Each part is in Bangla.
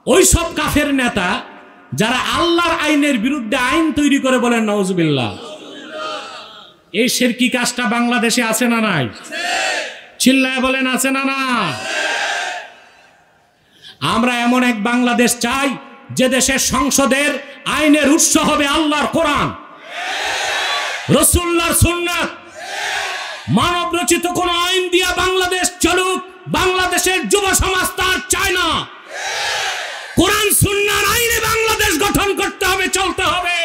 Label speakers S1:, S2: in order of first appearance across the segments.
S1: ওই সব কাফের নেতা যারা আল্লাহর আইনের বিরুদ্ধে আইন তৈরি করে, বলেন নাউজুবিল্লাহ। এই শিরকি কাজটা বাংলাদেশে আছে না নাই? চিল্লায় বলেন আছে না না? আমরা এমন এক বাংলাদেশ চাই যে দেশের সংসদের আইনের উৎস হবে আল্লাহর কোরআন, রাসূলুল্লাহর সুন্নাত। মানব রচিত কোন আইন দিয়া বাংলাদেশ চলুক, বাংলাদেশের যুব সমাজ তার চায় না। কোরআন সুন্নাহর আইনে বাংলাদেশ গঠন করতে হবে, চলতে হবে।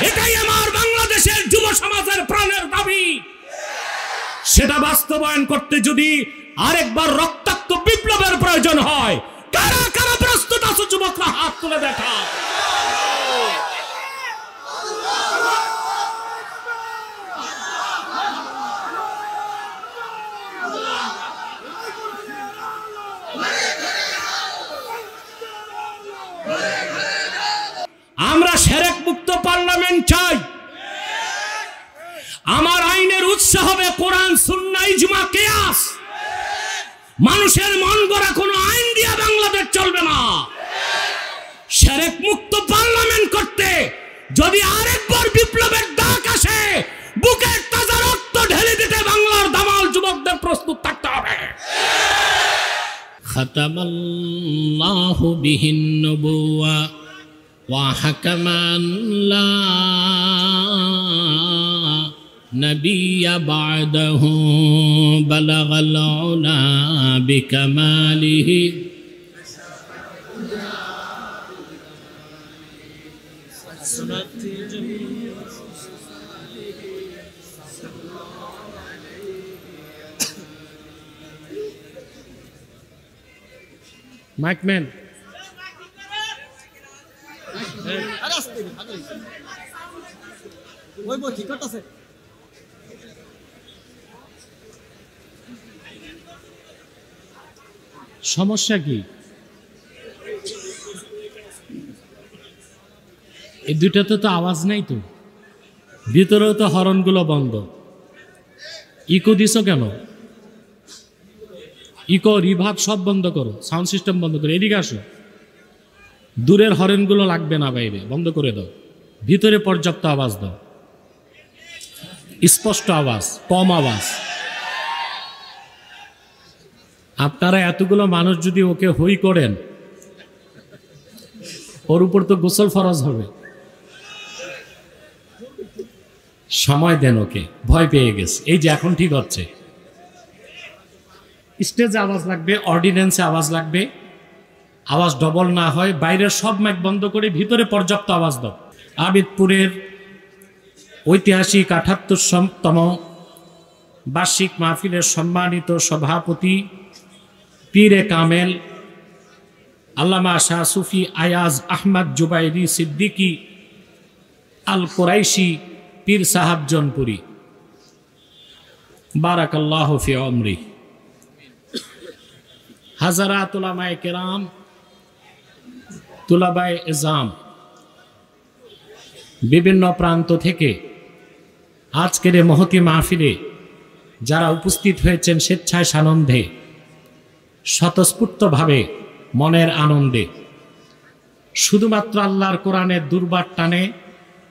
S1: এটাই আমার বাংলাদেশের যুব সমাজের প্রাণের দাবি। সেটা বাস্তবায়ন করতে যদি আরেকবার রক্তাক্ত বিপ্লবের প্রয়োজন হয়, কারা কারা প্রস্তুত আছে যুবকরা হাত তুলে দেখা। আমরা শিরক মুক্ত পার্লামেন্ট চাই। আমার আইনের উৎস হবে কোরআন, সুন্নাহ, ইজমা, কিয়াস। মানুষের মন গড়া কোনো আইন দিয়া বাংলাদেশ চলবে না। শিরক মুক্ত পার্লামেন্ট করতে যদি আরেকবার বিপ্লবের ডাক আসে, বুকের তাজা রক্ত ঢেলে দিতে বাংলার দামাল যুবকদের প্রস্তুত থাকতে হবে। খাতামাল্লাহু বিহিন নবুওয়া ওয়া হাকামান লা নবিয়্যা বা'দাহু বালাগাল উলা বিকামালিহি। মাইকম্যান, সমস্যা কি? এই দুইটাতে তো আওয়াজ নাই, তো ভিতরেও তো হরনগুলো বন্ধ। ইকো দিছ কেন? ইকো, রিভার্ব সব বন্ধ করো, সাউন্ড সিস্টেম বন্ধ করো। এদিকে আসো। দূরের হরেনগুলো লাগবে না, বাইরে বন্ধ করে দাও। ভিতরে পর্যাপ্ত আওয়াজ দাও, স্পষ্ট আওয়াজ, কম আওয়াজ। আপনারা এতগুলো মানুষ যদি ওকে হই করেন, ওর উপর তো গোসল ফরজ হবে। সময় দেন ওকে, ভয় পেয়ে গেছে। এই যে এখন ঠিক হচ্ছে। স্টেজে আওয়াজ লাগবে, অর্ডিন্যান্সে আওয়াজ লাগবে। আওয়াজ ডবল না হয়, বাইরের সব মাইক বন্ধ করে ভিতরে পর্যাপ্ত আওয়াজ দাও। আবিদপুরের ঐতিহাসিক ৭৮তম বার্ষিক মাহফিলের সম্মানিত সভাপতি পীরে কামেল আল্লামা শাহ সুফি আয়াজ আহমদ জুবাইরি সিদ্দিকী আল কুরাইশি পীর সাহাব জনপুরি, বারাকাল্লাহু ফি উমরি। হাজারাত উলামায়ে কেরাম, তুলাবায়ে ইজাম, বিভিন্ন প্রান্ত থেকে আজকের এই মহতি মাহফিলে যারা উপস্থিত হয়েছেন স্বেচ্ছায় সানন্দে, স্বতঃস্ফূর্তভাবে, মনের আনন্দে, শুধুমাত্র আল্লাহর কোরআনের দুর্বার টানে,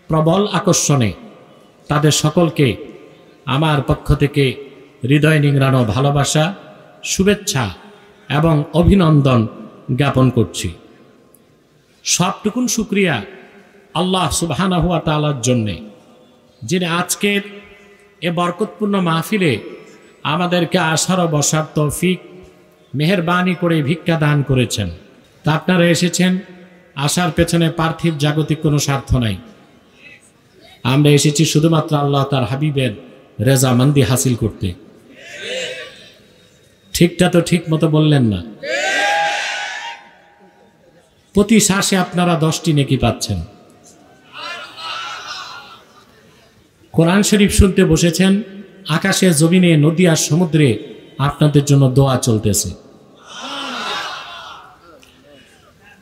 S1: প্রবল আকর্ষণে, তাদের সকলকে আমার পক্ষ থেকে হৃদয় নিংড়ানো ভালোবাসা, শুভেচ্ছা এবং অভিনন্দন জ্ঞাপন করছি। সবটুকুন শুকরিয়া আল্লাহ সুবহানাহু ওয়া তাআলার জন্যে, যিনি আজকের এ বরকতপূর্ণ মাহফিলে আমাদেরকে আসার ও বসার তৌফিক মেহেরবানি করে ভিক্ষা দান করেছেন। তা আপনারা এসেছেন, আসার পেছনে পার্থিব জাগতিক কোনো স্বার্থ নাই। আমরা এসেছি শুধুমাত্র আল্লাহ তার হাবিবের রেজামন্দি হাসিল করতে। ঠিকটা তো ঠিক মতো বললেন না? প্রতি শ্বাসে আপনারা 10টি নেকি পাচ্ছেন। কোরআন শরীফ শুনতে বসেছেন, আকাশে, জমিনে, নদী আর সমুদ্রে আপনাদের জন্য দোয়া চলতেছে।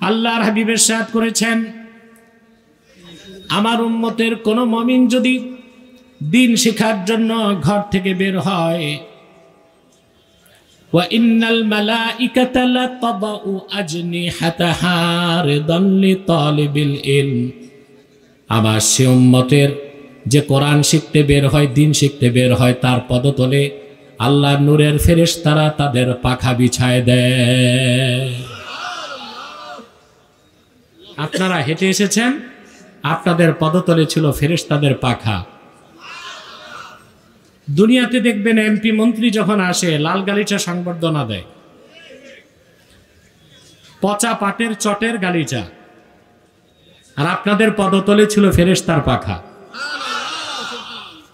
S1: আল্লাহর হাবিব ইরশাদ করেছেন, আমার উম্মতের কোন মুমিন যদি দিন শেখার জন্য ঘর থেকে বের হয়, ওয়া ইন্নাল মালাইকাতা লাতাদাউ আজনিহাতাহা রিদান লিতালিবিল ইলম। আমার সে উম্মতের যে কোরআন শিখতে বের হয়, দিন শিখতে বের হয়, তার পদতলে আল্লাহর নূরের ফেরেশতারা তাদের পাখা বিছায় দেয়। আপনারা হেঁটে এসেছেন, আপনাদের পদতলে ছিল ফেরেশতাদের পাখা। দুনিয়াতে দেখবেন এমপি মন্ত্রী যখন আসে লাল গালিচা সংবর্ধনা দেয়, পচা পাটের চটের গালিচা, আর আপনাদের পদতলে ছিল ফেরেশতার পাখা।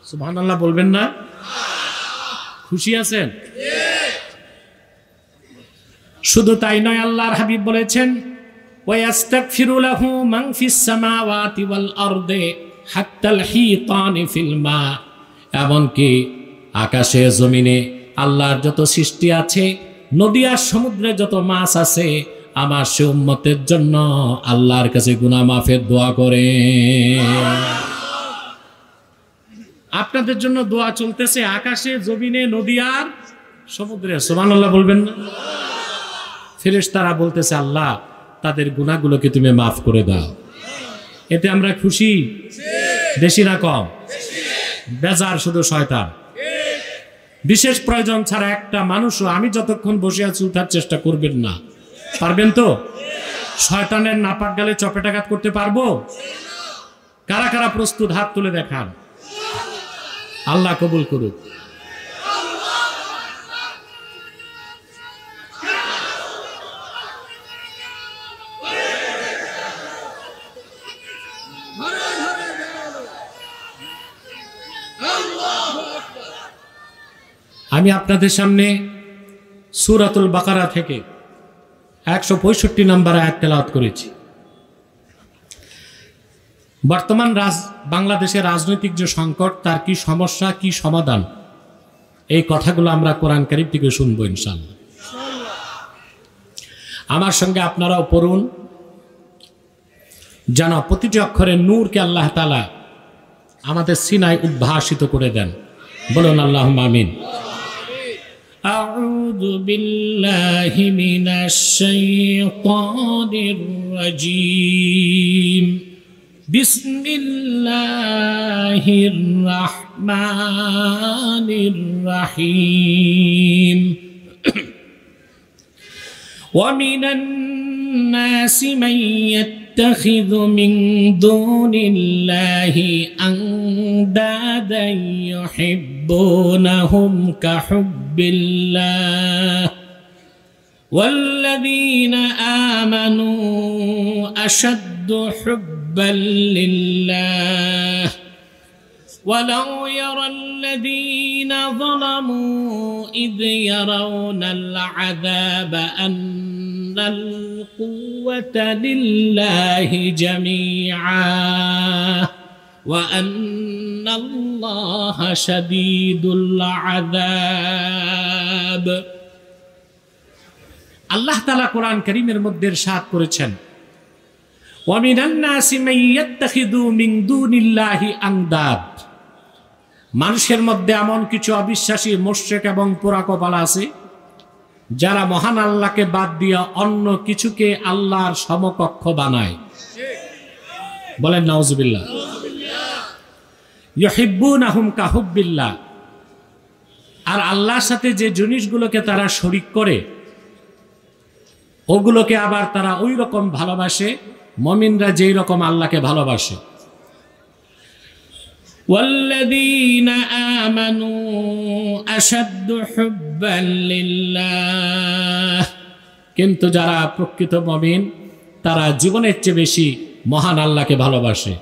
S1: সুবহানাল্লাহ বলবেন না? খুশি আছেন? শুধু তাই নয়, আল্লাহর হাবিব বলেছেন ওয়াস্তাগফিরু লাহু মান ফিস সামাওয়াতি ওয়াল আরদি হাত্তাল হিতানি ফিল মা। এমনকি আকাশে জমিনে আল্লাহর যত সৃষ্টি আছে, নদী আর সমুদ্রে যত মাছ আছে, আমার সে উম্মতের জন্য আল্লাহর কাছে গুনাহ মাফের দোয়া করে। আপনাদের জন্য দোয়া চলতেছে আকাশে জমিনে নদী আর সমুদ্রে। সুবহানাল্লাহ বলবেন না? ফেরেশতারা বলতেছে আল্লাহ তাদের গুনাহগুলোকে তুমি মাফ করে দাও। এতে আমরা খুশি? বেশি না কম? বেজার শুধু শয়তান। বিশেষ প্রয়োজন ছাড়া একটা মানুষও আমি যতক্ষণ বসে আছি উঠার চেষ্টা করবেন না। পারবেন তো? শয়তানের নাপাক গালে চপেটাঘাত করতে পারবো? কারা কারা প্রস্তুত? হাত তুলে দেখান। আল্লাহ কবুল করুক। আমি আপনাদের সামনে সূরাতুল বাকারা থেকে 165 নম্বর আয়াত তেলাওয়াত করেছি। বর্তমান বাংলাদেশের রাজনৈতিক যে সংকট, তার কি সমস্যা, কি সমাধান, এই কথাগুলো আমরা কোরআন কারীম থেকে শুনবো ইনশাআল্লাহ। আমার সঙ্গে আপনারাও পড়ুন, যেন প্রতিটি অক্ষরে নূরকে আল্লাহ তাআলা আমাদের সিনায় উদ্ভাসিত করে দেন। বলুন আল্লাহুম্মা আমিন। আউযু বিল্লাহি মিনাশ শাইতানির রাজীম। বিসমিল্লাহির রাহমানির রাহিম। ওয়া মিনান নাসি মান ইয়াত্তাখিযু মিন দুনিল্লাহি আনদাদান ইউহিব্বুনাহুম কাহুব্বিল্লাহ ওয়াল্লাযীনা আমানু আশাদ্দু হুব্বান লিল্লাহ। ولو يرى الذين ظلموا إذ يرون العذاب أن القوة لله جميعا وأن الله شديد العذاب। আল্লাহ তাআলা কোরআন কারীমের মধ্যে ইরশাদ করেছেন وَمِنَ النَّاسِ مَن يَتَّخِذُ مِن دُونِ اللَّهِ أَندَادًا। মানুষের মধ্যে এমন কিছু অবিশ্বাসী মুশরিক এবং পোড়াকপাল আছে যারা মহান আল্লাহকে বাদ দিয়ে অন্য কিছুকে আল্লাহর সমকক্ষ বানায়। বলেন নাউজুবিল্লাহ। ইউহিব্বুনাহুম কাহুব্বিল্লাহ। আর আল্লাহর সাথে যে জিনিসগুলোকে তারা শরীক করে, ওগুলোকে আবার তারা ওই রকম ভালোবাসে মুমিনরা যেই রকম আল্লাহকে ভালোবাসে। ওয়াল্লাযীনা আমানু আশাদ্দু হুব্বান লিল্লাহ। কিন্তু যারা প্রকৃত মুমিন তারা জীবনের চেয়ে বেশি মহান আল্লাহকে ভালোবাসে।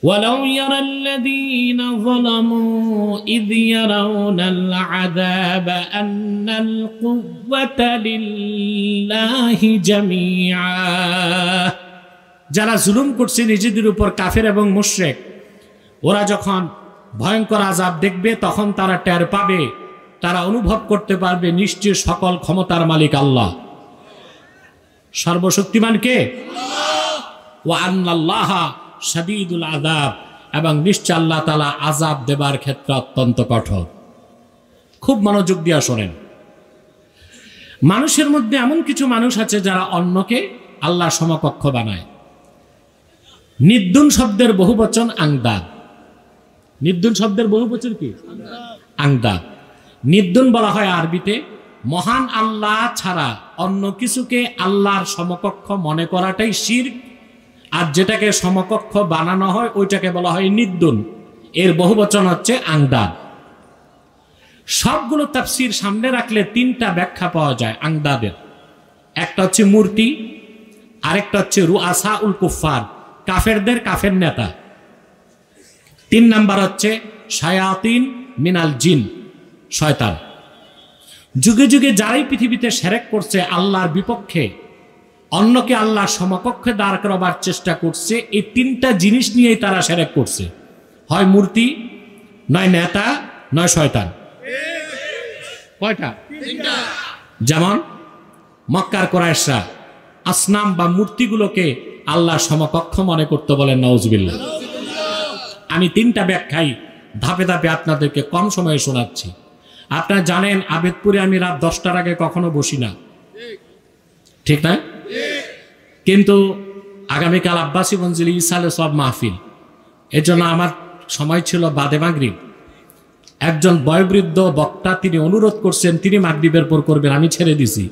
S1: ওয়ালাউ ইয়ারাল্লাযীনা যালামু ইয ইয়ারাউনাল আযাবা আন্নাল কুওয়াতা লিল্লাহি জামিআ। যারা জুলুম করছে নিজেদের উপর, কাফের এবং মুশরিক, ওরা যখন ভয়ঙ্কর আযাব দেখবে তখন তারা টের পাবে, তারা অনুভব করতে পারবে নিশ্চয় সকল ক্ষমতার মালিক আল্লাহ। সর্বশক্তিমান কে? ওয়া আন্নাল্লাহা শাদীদুল আযাব। এবং নিশ্চয় আল্লাহ তাআলা আযাব দেবার ক্ষেত্রে অত্যন্ত কঠোর। খুব মনোযোগ দিয়ে শোনেন। মানুষের মধ্যে এমন কিছু মানুষ আছে যারা অন্যকে আল্লাহ সমকক্ষ বানায়। নিদ্দুন শব্দের বহুবচন আংদাদ। নিদ্দুন শব্দের বহুবচন কি? আংদাদ। নিদ্দুন বলা হয় আরবিতে মহান আল্লাহ ছাড়া অন্য কিছুকে আল্লাহর সমকক্ষ মনে করাটাই শিরক, আর যেটাকে সমকক্ষ বানানো হয় ওইটাকে বলা হয় নিদ্দুন। এর বহুবচন হচ্ছে আংদাদ। সবগুলো তাফসীর সামনে রাখলে তিনটা ব্যাখ্যা পাওয়া যায় আংদাদের। একটা হচ্ছে মূর্তি, আরেকটা হচ্ছে রুআসা উল কুফার, কাফেরদের কাফের নেতা। 3 নাম্বার হচ্ছে শায়াতিন মিনাল জিন, শয়তান। যুগে যুগে যারাই পৃথিবীতে শিরক করছে, আল্লাহর বিপক্ষে অন্যকে আল্লাহর সমকক্ষে দাঁড় করাবার চেষ্টা করছে, এই তিনটা জিনিস নিয়েই তারা শিরক করছে। হয় মূর্তি, নয় নেতা, নয় শয়তান। কয়টা? যেমন মক্কার কুরাইশরা আসনাম বা মূর্তিগুলোকে আল্লাহর সমকক্ষ মনে করতে বলেন নাউজুবিল্লাহ। আমি তিনটা ব্যাখ্যাই ধাপে ধাপে আপনাদেরকে কম সময়ে শোনাচ্ছি। আপনারা জানেন আবেদপুরে আমি রাত 10টার আগে কখনো বসি না, ঠিক না? কিন্তু আগামীকাল আব্বাসী মঞ্জিল ইসালে সব মাহফিল, এর জন্য আমার সময় ছিল বাদে মাগরিব। একজন বয়োবৃদ্ধ বক্তা তিনি অনুরোধ করছেন তিনি মাগরিবের পর করবেন, আমি ছেড়ে দিছি।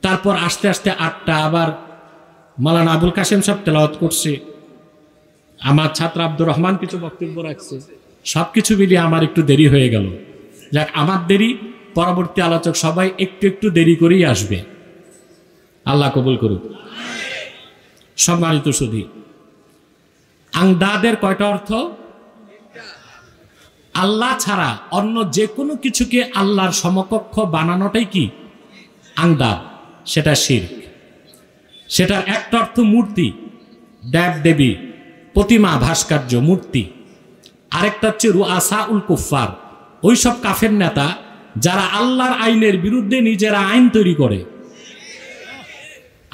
S1: তারপর আস্তে আস্তে 8টা আবার মাওলানা আবুল কাশেম সাহেব তেলাওয়াত করছে, আমার ছাত্র আব্দুর রহমান কিছু বক্তব্য রাখছে, সবকিছু মিলিয়ে আমার একটু দেরি হয়ে গেল। যাক, আমার দেরি, পরবর্তী আলোচক সবাই একটু একটু দেরি করেই আসবে, আল্লাহ কবুল করুক। সম্মানিত সুধী, আংদাদের কয়টা অর্থ? আল্লাহ ছাড়া অন্য যে কোনো কিছুকে আল্লাহর সমকক্ষ বানানোটাই কি? আংদাদ, সেটা শিরক। সেটার একটা অর্থ মূর্তি, দেব দেবী, প্রতিমা, ভাস্কর্য, মূর্তি। আরেকটা হচ্ছে রুআসা উল কুফার, ওইসব কাফের নেতা যারা আল্লাহর আইনের বিরুদ্ধে নিজেরা আইন তৈরি করে।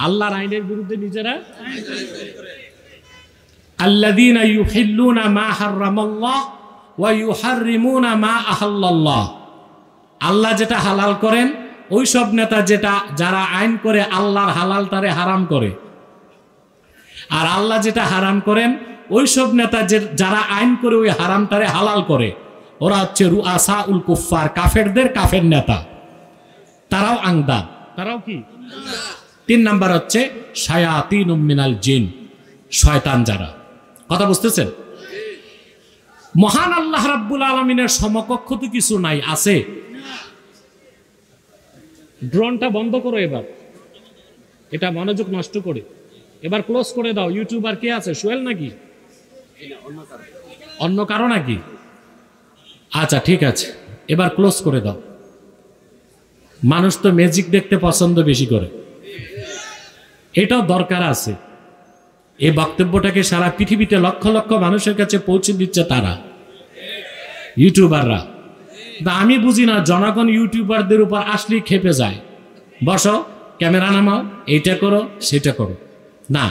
S1: আল্লাহর আইনের বিরুদ্ধে নিজেরা আল্লাযীনা ইউহিল্লুনা মা হারামাল্লাহ ওয়া ইউহাররিমুনা মা আহাল্লাল্লাহ। আল্লাহ যেটা হালাল করেন ওই সব নেতা যারা আইন করে আল্লাহর হালালটারে হারাম করে, আর আল্লাহ যেটা হারাম করেন ওই সব নেতা যারা আইন করে ওই হারামটারে হালাল করে, ওরা হচ্ছে রুআসা উল কুফার, কাফেরদের কাফের নেতা। তারাও আংদাদ, তারাও কি? 3 নাম্বার হচ্ছে শায়াতিনুম মিনাল জিন, শয়তান যারা। কথা বুঝতেছেন? মহান আল্লাহ রাব্বুল আলামিনের সমকক্ষ তো কিছু নাই, আছে? ড্রোনটা বন্ধ করো এবার, এটা মনোযোগ নষ্ট করে। এবার ক্লোজ করে দাও। ইউটিউবার কে আছে? সোহেল নাকি অন্য কারো নাকি? আচ্ছা ঠিক আছে, এবার ক্লোজ করে দাও। মানুষ তো ম্যাজিক দেখতে পছন্দ বেশি করে, এটাও দরকার আছে। এই বক্তব্যটাকে সারা পৃথিবীতে লক্ষ লক্ষ মানুষের কাছে পৌঁছে দিচ্ছে তারা, ইউটিউবাররা। আমি বুঝি না, জনগণ ইউটিউবারদের উপর আসলেই খেপে যায়। বসো, ক্যামেরা নামাও, এইটা করো সেটা করো না,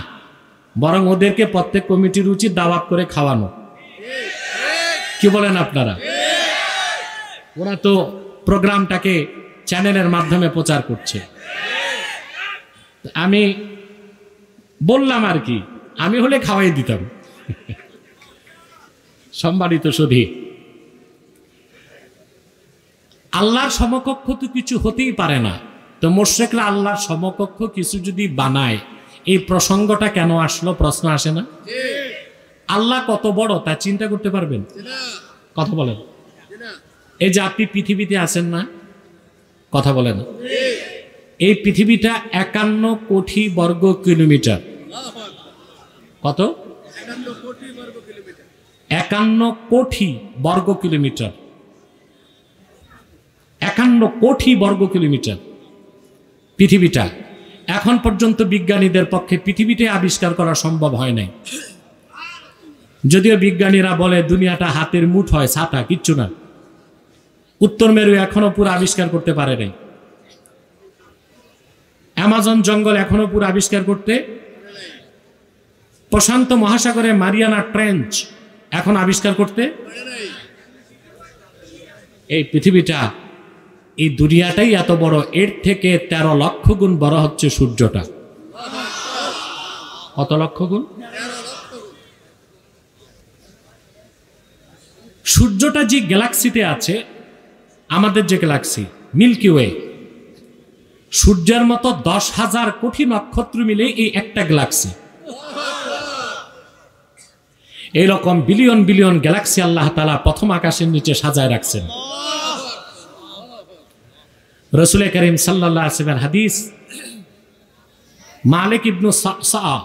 S1: বরং ওদেরকে প্রত্যেক কমিটির উচিত দাওয়াত করে খাওয়ানো। কি বলেন আপনারা? ওরা তো প্রোগ্রামটাকে চ্যানেলের মাধ্যমে প্রচার করছে। আমি বললাম আর কি, আমি হলে খাওয়াই দিতাম। সম্মানিত সুধী, আল্লাহর সমকক্ষ তো কিছু হতেই পারে না। তো মুশরিকরা আল্লাহর সমকক্ষ কিছু যদি বানায়, এই প্রসঙ্গটা কেন আসলো? প্রশ্ন আসে না? আল্লাহ কত বড় তা চিন্তা করতে পারবেন? কথা বলেন। এই যে আপনি পৃথিবীতে আছেন না, কথা বলেন, এই পৃথিবীটা 51 কোটি বর্গ কিলোমিটার। কত? 51 কোটি বর্গ কিলোমিটার। 51 কোটি বর্গ কিলোমিটার পৃথিবীটা। এখন পর্যন্ত বিজ্ঞানীদের পক্ষে পৃথিবীতে আবিষ্কার করা সম্ভব হয় নাই। যদিও বিজ্ঞানীরা বলে দুনিয়াটা হাতের মুঠোয়, ছাতা, কিচ্ছু না। উত্তর মেরু এখনো পুরো আবিষ্কার করতে পারে নাই। অ্যামাজন জঙ্গল এখনো পুরো আবিষ্কার করতে, প্রশান্ত মহাসাগরে মারিয়ানা ট্রেঞ্চ এখন আবিষ্কার করতে। এই পৃথিবীটা এই দুনিয়াটাই এত বড়, এর থেকে 13 লক্ষ গুণ বড় হচ্ছে সূর্যটা। কত লক্ষ গুণ? সূর্যটা যে গ্যালাক্সিতে আছে, আমাদের যে গ্যালাক্সি মিল্কি ওয়ে, সূর্যের মতো 10,000 কোটি নক্ষত্র মিলে এই একটা গ্যালাক্সি। এইরকম বিলিয়ন বিলিয়ন গ্যালাক্সি আল্লাহ তাআলা প্রথম আকাশের নিচে সাজায় রাখছেন। রাসূল করিম সাল্লাল্লাহু আলাইহি ওয়াসাল্লাম হাদিস, মালিক ইবনে সাআ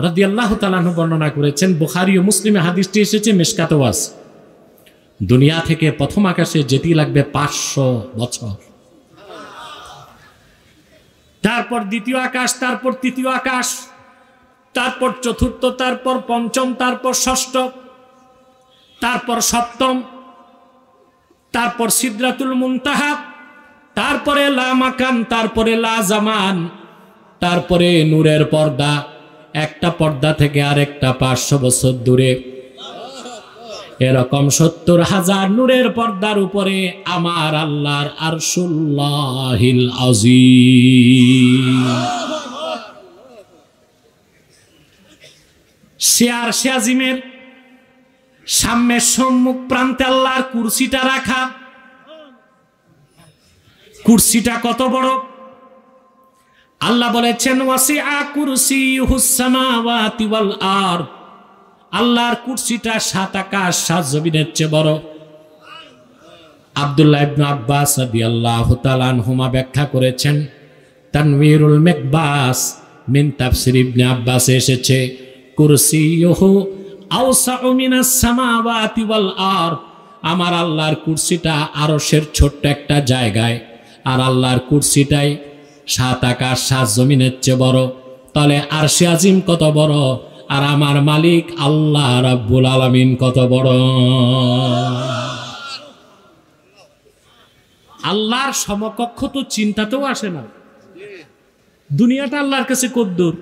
S1: রাদিয়াল্লাহু তাআলা বর্ণনা করেছেন, বুখারী ও মুসলিমে হাদিসটি এসেছে, মিশকাতেও আছে। দুনিয়া থেকে প্রথম আকাশে যেতে লাগবে 500 বছর, তারপর দ্বিতীয় আকাশ, তারপর তৃতীয় আকাশ, তারপর চতুর্থ, তারপর পঞ্চম, তারপর ষষ্ঠ, তারপর সপ্তম, তারপর সিদরাতুল মুনতাহা, তারপরে লা মাকান, তারপরে লা জামান, তারপরে নূরের পর্দা, একটা পর্দা থেকে আরেকটা 500 বছর দূরে। এরকম 70,000 নূরের পর্দার উপরে আমার আল্লাহর আরশুল্লাহিল আযীম। সে আজিমের সামনে সম্মুখ প্রান্তে আল্লাহর কুরসিটা রাখা। কুরসিটা কত বড়! আল্লাহ বলেছেন, ওয়াসিআ কুরসিয়ুহুস সামাওয়াতি ওয়াল আরদ। আল্লাহর কুরসিটা 7 আকাশ 7 জমিনের চেয়ে বড়। আব্দুল্লাহ ইবনে আব্বাস রাদিয়াল্লাহু তাআলা আনহুমা ব্যাখ্যা করেছেন, তানওয়ীরুল মিকবাস মিন তাফসীর ইবনে আব্বাস এসেছে, কুরসিয়ুহু আওসাউ মিনাস সামাওয়াতি ওয়াল আরদ। আমার আল্লাহর কুরসিটা আরশের ছোট্ট একটা জায়গায়, আর আল্লাহর কুরসিটাই 7 আকাশ 7 জমিনের চেয়ে বড়। তাহলে আরশে আজিম কত বড়, আর আমার মালিক আল্লাহ রাব্বুল আলামিন কত বড়! আল্লাহর সমকক্ষ তো চিন্তাতেও আসে না। দুনিয়াটা আল্লাহর কাছে কদ্দূর!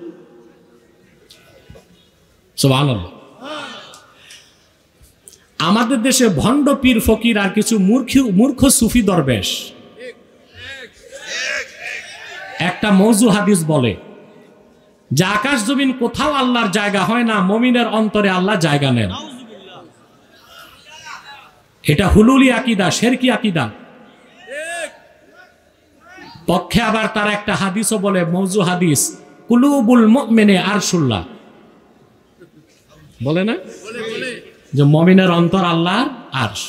S1: সুবহানাল্লাহ। আমাদের দেশে ভণ্ড পীর ফকির আর কিছু মূর্খ সুফি দরবেশ একটা মওযু হাদিস বলে যে আকাশ জমিন কোথাও আল্লাহর জায়গা হয় না, মুমিনের অন্তরে আল্লাহ জায়গা নেন। এটা হুলুলি আকীদা, শিরকি আকীদা। পক্ষে আবার তারা একটা হাদিসও বলে, মওযু হাদিস, কুলুবুল মুমিনে আরশুল্লাহ। বলে না যে মুমিনের অন্তর আল্লাহর আরশ।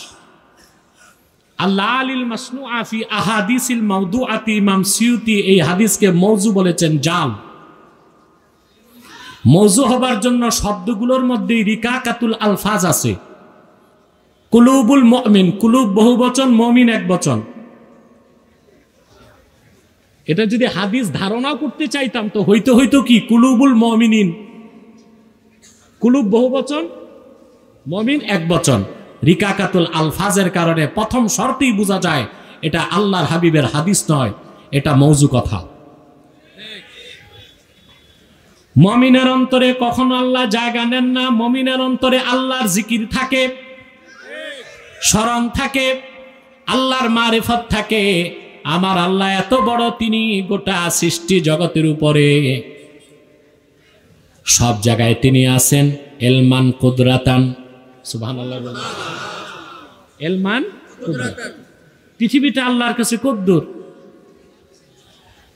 S1: আল্লাহ আলিল মাসনুআ ফি আহাদিসিল মাওদুআতি, ইমাম সিয়ুতি এই হাদিসকে মওযু বলেছেন, জাল। মওযু হবার জন্য শব্দগুলোর মধ্যে রিকাকাতুল আলফাজ আছে। কুলুবুল মুমিন, কুলুব বহুবচন, মুমিন একবচন। এটা যদি হাদিস ধারণা করতে চাইতাম তো হইতো কি, কুলুবুল মুমিনিন, কুলুব বহুবচন, মুমিন একবচন। রিকাকাতুল আলফাজের কারণে প্রথম শর্তেই বোঝা যায় এটা আল্লাহর হাবিবের হাদিস নয়, এটা মওযু কথা। মুমিনের অন্তরে কখনো আল্লাহ জায়গা নেন না। মুমিনের অন্তরে আল্লাহর জিকির থাকে, স্মরণ থাকে, আল্লাহর মারিফত থাকে। আমার আল্লাহ এত বড়, তিনি গোটা সৃষ্টি জগতের উপরে সব জায়গায় তিনি আছেন। এলমান কুদরাতান, সুবহানাল্লাহ। এলমান কুদরাতান, পৃথিবীটা আল্লাহর কাছে কদ্দূর।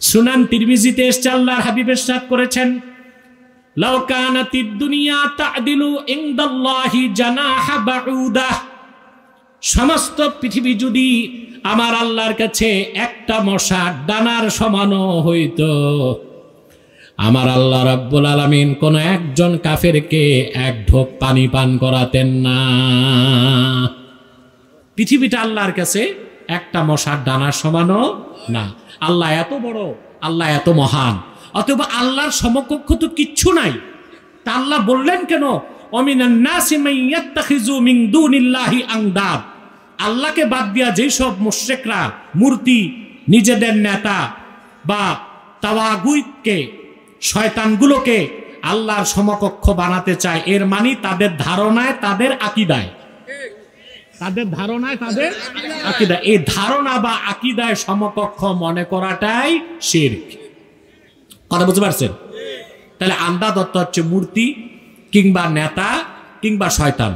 S1: সুনান তিরমিজিতে এসেছে, আল্লাহর হাবিব ইরশাদ করেছেন, লাউ কানাতিদ দুনিয়া তা'দিলু ইনদাল্লাহি জানাহা বাউদা। সমস্ত পৃথিবী যদি আমার আল্লাহর কাছে একটা মশার ডানার সমানও হইতো, আমার আল্লাহ রাব্বুল আলামিন কোন একজন কাফেরকে এক ঢোক পানি পান করাতেন না। পৃথিবীটা আল্লাহর কাছে একটা মশার ডানার সমানও না। আল্লাহ এত বড়, আল্লাহ এত মহান, অথবা আল্লাহর সমকক্ষ তো কিচ্ছু নাই। তা আল্লাহ বললেন কেন, ওয়ামিনান নাসি মান ইয়াত্তাখিযু মিন দুনিল্লাহি আনদাদ। আল্লাহকে বাদ দিয়া যেসব মুশরিকরা মূর্তি, নিজেদের নেতা বা তাওয়াগুতকে, শয়তানগুলোকে আল্লাহর সমকক্ষ বানাতে চায়, এর মানে তাদের ধারণায়, তাদের আকীদায়। তাদের ধারণায় তাদের আকীদা, এই ধারণা বা আকীদায় সমকক্ষ মনে করাটাই শিরক। কথা বুঝতে পারছেন? তাহলে আন্দাজ অর্থ হচ্ছে মূর্তি কিংবা নেতা কিংবা শয়তান,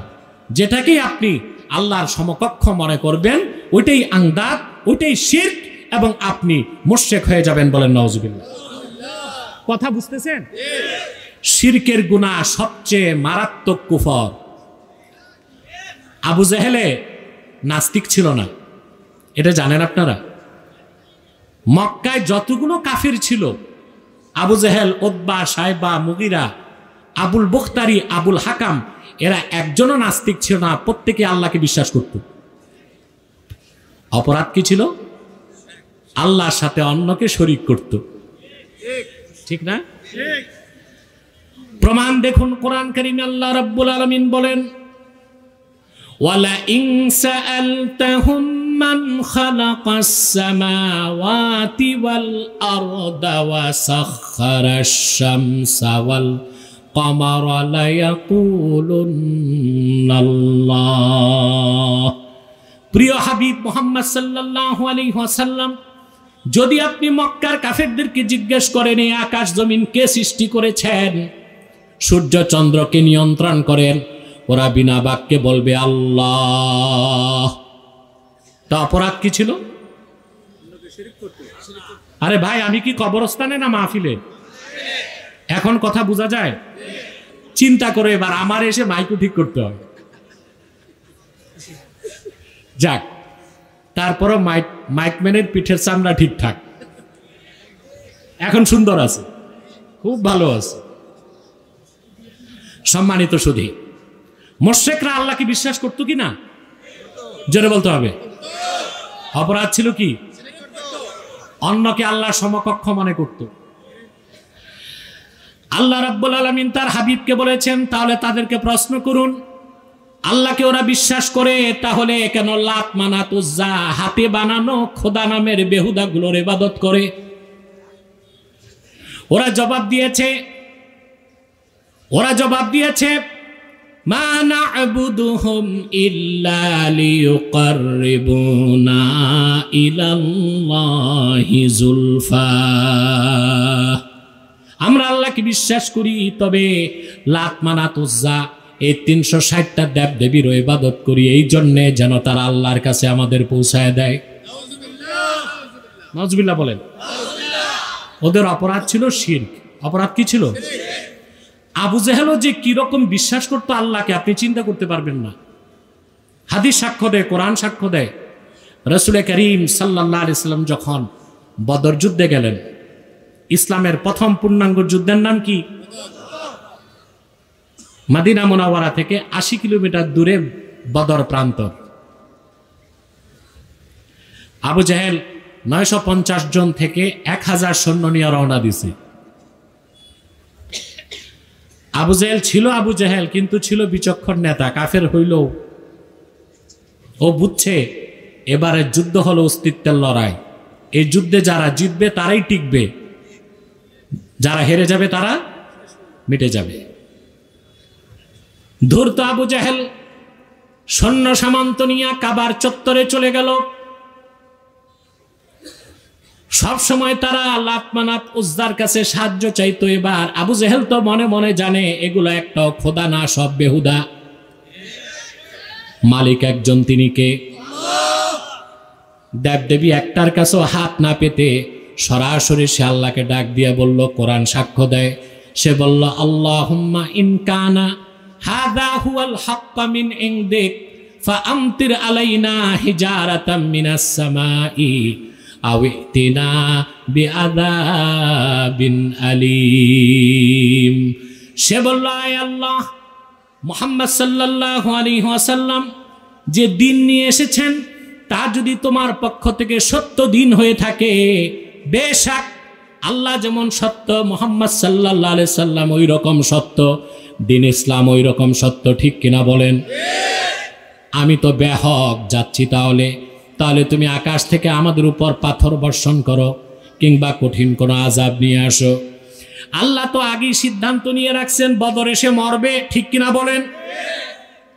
S1: যেটাকেই আপনি আল্লাহর সমকক্ষ মনে করবেন ওইটাই আন্দাজ, ওইটাই শিরক, এবং আপনি মুশরিক হয়ে যাবেন। বলেন নাউজুবিল্লাহ। কথা বুঝতেছেন? শিরকের গুনাহ সবচেয়ে মারাত্মক কুফর। আবু জেহেলে নাস্তিক ছিল না, এটা জানেন আপনারা? মক্কায় যতগুলো কাফির ছিল, আবু জেহেল, উতবা, সাইবা, মুগিরা, আবুল বুখতারি, আবুল হাকাম, এরা একজনও নাস্তিক ছিল না, প্রত্যেকে আল্লাহকে বিশ্বাস করত। অপরাধ কি ছিল? আল্লাহর সাথে অন্যকে শরীক করত। ঠিক না? প্রমাণ দেখুন কোরআন কারীমে আল্লাহ রাব্বুল আলামিন বলেন, ওয়ালা ইন সাআলতাহুম মান খালাকাস সামাওয়াতি ওয়াল আরদা ওয়া সাখখারাশ শামসা ওয়াল কামারা লা ইয়াকুলুন্নাল্লাহ। প্রিয় হাবিব মুহাম্মদ সাল্লাল্লাহু আলাইহি ওয়াসাল্লাম, যদি আপনি মক্কার কাফেরদেরকে জিজ্ঞেস করেন এই আকাশ জমিন কে সৃষ্টি করেছেন, সূর্য চন্দ্রকে নিয়ন্ত্রণ করেন, ওরা বিনা বাক্যে বলবে আল্লাহ। তা অপরাধ কি ছিল? আরে ভাই, আমি কি কবরস্থানে না মাহফিলে? এখন কথা বোঝা যায়? চিন্তা করে এবার আমার এসে মাইকও ঠিক করতে হয়। যাক, তারপরও মাইকম্যানের পিঠের চামড়া ঠিকঠাক, এখন সুন্দর আছে, খুব ভালো আছে। সম্মানিত সুধী, মুশরিকরা আল্লাহকে বিশ্বাস করতো কি না? জোরে বলতে হবে। অপরাধ ছিল কি? অন্যকে আল্লাহর সমকক্ষ মনে করত। আল্লাহ রাব্বুল আলামিন তার হাবিবকে বলেছেন, তাহলে তাদেরকে প্রশ্ন করুন, আল্লাহকে ওরা বিশ্বাস করে, তাহলে কেন লাত, মানাত, উজ্জা, হাতে বানানো খোদা নামের বেহুদাগুলোর ইবাদত করে? ওরা জবাব দিয়েছে মা না'বুদুহুম ইল্লা লিয়ুকাররিবুনা ইলাল্লাহি যুলফা। আমরা আল্লাহকে বিশ্বাস করি, তবে লাত, মানাত, উজ্জা এই 360টা দেব দেবীর ইবাদত করি এই জন্যে যেন তারা আল্লাহর কাছে আমাদের পৌঁছায় দেয়। নাউজুবিল্লাহ বলেন। ওদের অপরাধ ছিল শিরক। অপরাধ কি ছিল? আবু জেহেলও যে কিরকম বিশ্বাস করতো আল্লাহকে আপনি চিন্তা করতে পারবেন না। হাদিস সাক্ষ্য দেয়, কোরআন সাক্ষ্য দেয়, রাসূল করিম সাল্লাল্লাহু আলাইহি সাল্লাম যখন বদর যুদ্ধে গেলেন, ইসলামের প্রথম পূর্ণাঙ্গ যুদ্ধের নাম কি? মদিনা মুনাওয়ারা থেকে 80 কিলোমিটার দূরে বদর প্রান্তর। আবু জেহেল 950 জন থেকে 1000 সৈন্য নিয়ে রওনা দিছে। আবু জেহেল ছিল আবু জেহেল, কিন্তু ছিল বিচক্ষণ নেতা। কাফের হইলেও ও বুঝছে এবারে যুদ্ধ হলো অস্তিত্বের লড়াই। এই যুদ্ধে যারা জিতবে তারাই টিকবে, যারা হেরে যাবে তারা মিটে যাবে। ধূর্ত আবু জেহেল সৈন্য সামন্ত নিয়ে কাবার চত্বরে চলে গেল। সব সময় তারা লাত, মানাত, উজ্জার কাছে সাহায্য চাইতো। এবার আবু জেহেল তো মনে মনে জানে এগুলো একটাও খোদা না, সব বেহুদা। মালিক একজন, তিনি কে? দেবদেবী একটার কাছেও হাত না পেতে সরাসরি সে আল্লাহকে ডাক দিয়ে বলল, কোরআন সাক্ষ্য দেয়, সে বলল আল্লাহুম্মা ইন কানা হাযা হুয়াল হাক্কা মিন ইনদিক ফাআমতির আলাইনা হিজারাতাম মিনাস সামাই আও ইতিনা বিআযাবিন আলীম। সে বলল, আয় আল্লাহ, মুহাম্মদ সাল্লাল্লাহু আলাইহি ওয়াসাল্লাম যে দিন নিয়ে এসেছেন তা যদি তোমার পক্ষ থেকে সত্য দিন হয়ে থাকে, বেশক আল্লাহ যেমন সত্য, মুহাম্মদ সাল্লাল্লাহু আলাইহি সাল্লাম ওই রকম সত্য, দিন ইসলাম ওই রকম সত্য। ঠিক কিনা বলেন? আমি তো বেহক যাচ্ছি, তাহলে তুমি আকাশ থেকে আমাদের উপর পাথর বর্ষণ করো কিংবা কঠিন কোনো আযাব নিয়ে আসো। আল্লাহ তো আগেই সিদ্ধান্ত নিয়ে রাখছেন বদরে সে মরবে। ঠিক কিনা বলেন?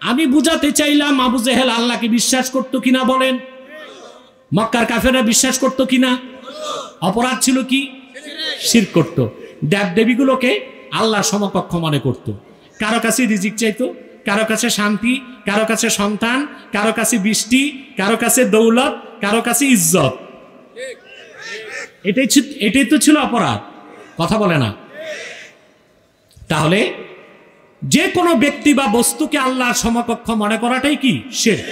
S1: আমি বুঝাতে চাইলাম আবু জেহেল আল্লাহকে বিশ্বাস করতো কিনা বলেন, মক্কার কাফেররা বিশ্বাস করতো কিনা? অপরাধ ছিল কি? শিরক করতো। দেবদেবীগুলোকে আল্লাহর সমকক্ষ মনে করত। কারো কাছে রিজিক চাইতো, কারো কাছে শান্তি, কারো কাছে সন্তান, কারো কাছে বৃষ্টি, কারো কাছে দৌলত, কারো কাছে ইজ্জত। এটাই তো ছিল অপরাধ, কথা বলে না? তাহলে যে কোনো ব্যক্তি বা বস্তুকে আল্লাহর সমকক্ষ মনে করাটাই কি? শিরক।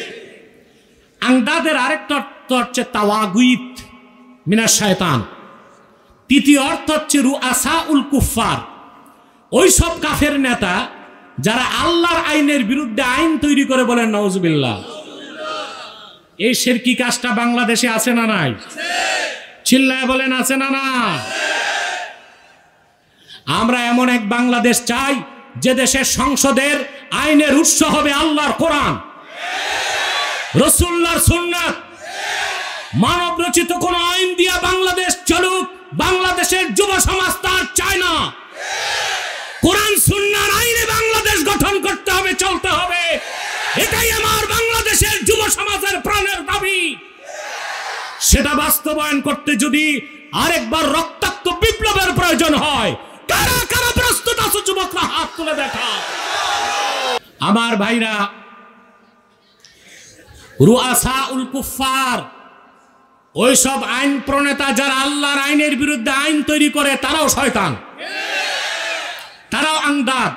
S1: আন্দাদের আরেকটা অর্থ হচ্ছে তাওয়াগুত মিনাশ শয়তান। তৃতীয় অর্থ হচ্ছে রুআসাউল কুফফার, ওই সব কাফের নেতা যারা আল্লাহর আইনের বিরুদ্ধে আইন তৈরি করে, বলেন নাউজুবিল্লাহ। এই শিরকি কাজটা বাংলাদেশে আছে না নাই? চিল্লায় বলেন আছে না না? আমরা এমন এক বাংলাদেশ চাই যে দেশের সংসদের আইনের উৎস হবে আল্লাহর কোরআন, রাসূলুল্লাহর সুন্নাত। মানব রচিত কোন আইন দিয়া বাংলাদেশ চলুক, বাংলাদেশের যুব সমাজ তার চায় না। কোরআন সুন্নাহর আইনে বাংলাদেশ গঠন করতে হবে, চলতে হবে। এটাই আমার বাংলাদেশের যুব সমাজের প্রাণের দাবি। সেটা বাস্তবায়ন করতে যদি আরেকবার রক্তাক্ত বিপ্লবের প্রয়োজন হয়, কারা কারা প্রস্তুত আছো যুবকরা? হাত তুলে দেখা। আমার ভাইরা, রুআসাউল কুফফার, ওই সব আইন প্রণেতা যারা আল্লাহর আইনের বিরুদ্ধে আইন তৈরি করে, তারাও শয়তান, তারাও আন্দাদ।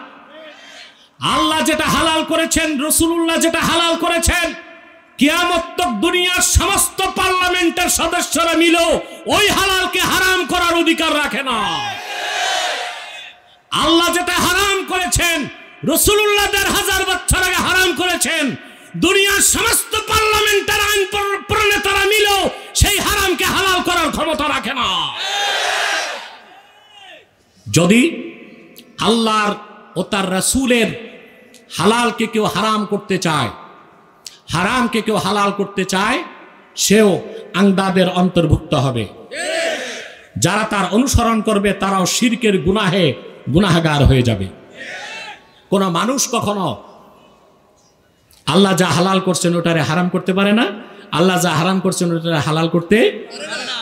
S1: আল্লাহ যেটা হালাল করেছেন, রাসূলুল্লাহ যেটা হালাল করেছেন, কিয়ামত তক দুনিয়ার সমস্ত পার্লামেন্টের সদস্যরা মিলেও ওই হালালকে হারাম করার অধিকার রাখে না। আল্লাহ যেটা হারাম করেছেন, রাসূলুল্লাহ ১৫০০ বছর আগে হারাম করেছেন, দুনিয়ার সমস্ত পার্লামেন্টের আইন প্রণেতারা মিলেও সেই হারামকে হালাল করার ক্ষমতা রাখে না। যদি আল্লাহর ও তার রাসূলের হালালকে কেউ হারাম করতে চায়, হারামকে কেউ হালাল করতে চায়, সেও আন্দাদের অন্তর্ভুক্ত হবে। যারা তার অনুসরণ করবে তারাও শিরকের গুনাহগার হয়ে যাবে। কোন মানুষ কখনো আল্লাহ যা হালাল করছেন ওটারে হারাম করতে পারে না, আল্লাহ যা হারাম করছেন ওটারে হালাল করতে পারে না।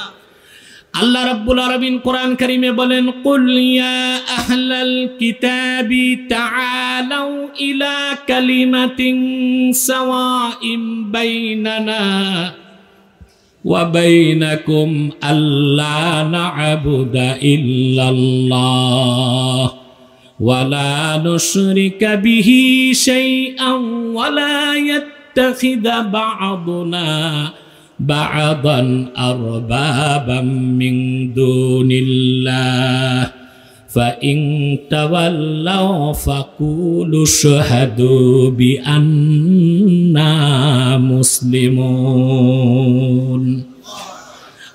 S1: আল্লাহ রাব্বুল আলামিন কোরআন কারীমে বলেন, কুল ইয়া আহলাল কিতাবি তাআলাউ ইলা কালিমাতিন সাওয়াইন বাইনানা ওয়া বাইনাকুম আল্লা না'বুদা ইল্লাল্লাহ ওয়া লা নুশরিকা বিহি শাইআন ওয়া লা ইয়াত্তাখিযা বা'দুনা بعضا أربابا من دون الله فإن تولوا فقولوا اشهدوا بأننا مسلمون।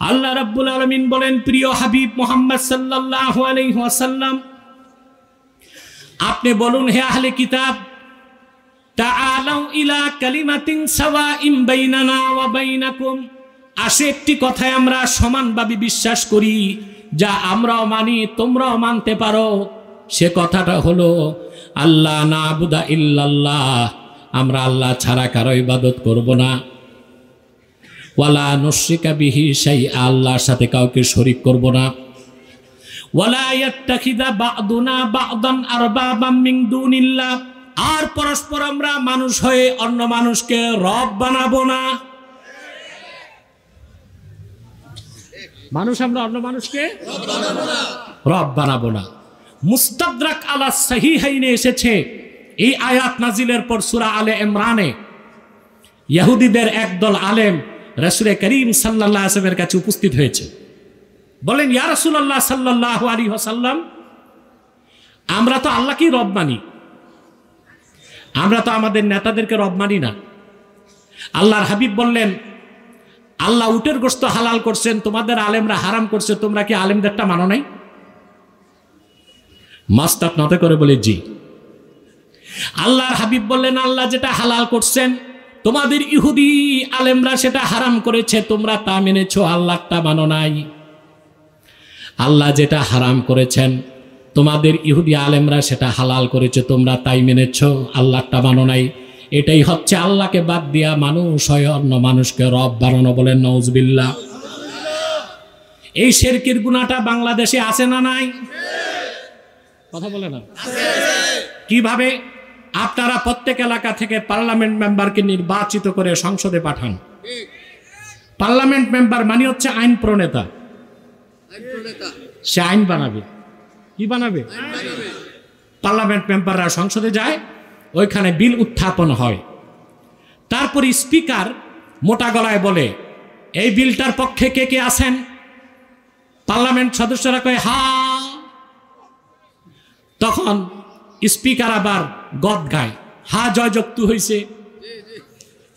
S1: আল্লাহ রাব্বুল আলামিন বলেন, প্রিয় হাবিব মুহাম্মদ সাল্লাল্লাহু আলাইহি ওয়াসাল্লাম, আপনি বলুন, হে আহলে কিতাব, তাআলাউ ইলা কালিমাতিন সাওয়াইন বাইনানা ওয়া বাইনাকুম, আসে একটি কথায় আমরা সমানভাবে বিশ্বাস করি, যা আমরাও মানি তোমরাও মানতে পারো। সে কথাটা হলো আল্লাহ না'বুদা ইল্লাল্লাহ, আমরা আল্লাহ ছাড়া কারো ইবাদত করব না। ওয়ালা নুশরিকা বিহি শাইআ, আল্লাহর সাথে কাউকে শরীক করব না। ওয়ালা ইয়াত্তাখিযা বা'দুনা বা'দান আরবাবাম মিন দুনিল্লাহ, আর পরস্পর আমরা মানুষ হয়ে অন্য মানুষকে রব বানাবো না। মানুষ আমরা অন্য মানুষকে রব বানাবো না। মুস্তাদরাক আলা সহিহাইনে এসেছে, এই আয়াত নাজিলের পর সূরা আলে ইমরানে ইহুদিদের একদল আলেম রাসূল করিম সাল্লাল্লাহু আলাইহি ওয়াসাল্লামের কাছে উপস্থিত হয়েছে। বলেন, ইয়া রাসূলুল্লাহ সাল্লাল্লাহু আলাইহি ওয়াসাল্লাম, আমরা তো আল্লাহকেই রব মানি, আমরা তো আমাদের নেতাদেরকে রব মানি না। আল্লাহর হাবিব বললেন, আল্লাহ উটের গোশত হালাল করছেন, তোমাদের আলেমরা হারাম করছে, তোমরা কি আলেমদেরটা মানো নাই? মাস্তাব নতে করে বলে, জি। আল্লাহর হাবিব বললেন, আল্লাহ যেটা হালাল করছেন, তোমাদের ইহুদি আলেমরা সেটা হারাম করেছে, তোমরা তা মেনেছো, আল্লাহটা মানো নাই। আল্লাহ যেটা হারাম করেছেন, তোমাদের ইহুদি আলেমরা সেটা হালাল করেছে, তোমরা তাই মেনেছো, আল্লাহটা মানো নাই। এটাই হচ্ছে আল্লাহকে বাদ দিয়া মানুষ হয় অন্য মানুষকে রব বানানো, বলেন নাউজুবিল্লাহ। এই শিরকের গুনাহটা বাংলাদেশে আছে না নাই? কথা বলে না। কিভাবে? আপনারা প্রত্যেক এলাকা থেকে পার্লামেন্ট মেম্বারকে নির্বাচিত করে সংসদে পাঠান। পার্লামেন্ট মেম্বার মানে হচ্ছে আইন প্রণেতা। সে আইন বানাবে। কি বানাবে? পার্লামেন্ট মেম্বাররা সংসদে যায়, ওইখানে বিল উত্থাপন হয়। তারপর স্পিকার মোটা গলায় বলে, এই বিলটার পক্ষে কে কে আছেন? পার্লামেন্ট সদস্যরা কয় হা। তখন স্পিকার আবার গদ গায়, হা জয়যুক্ত হয়েছে,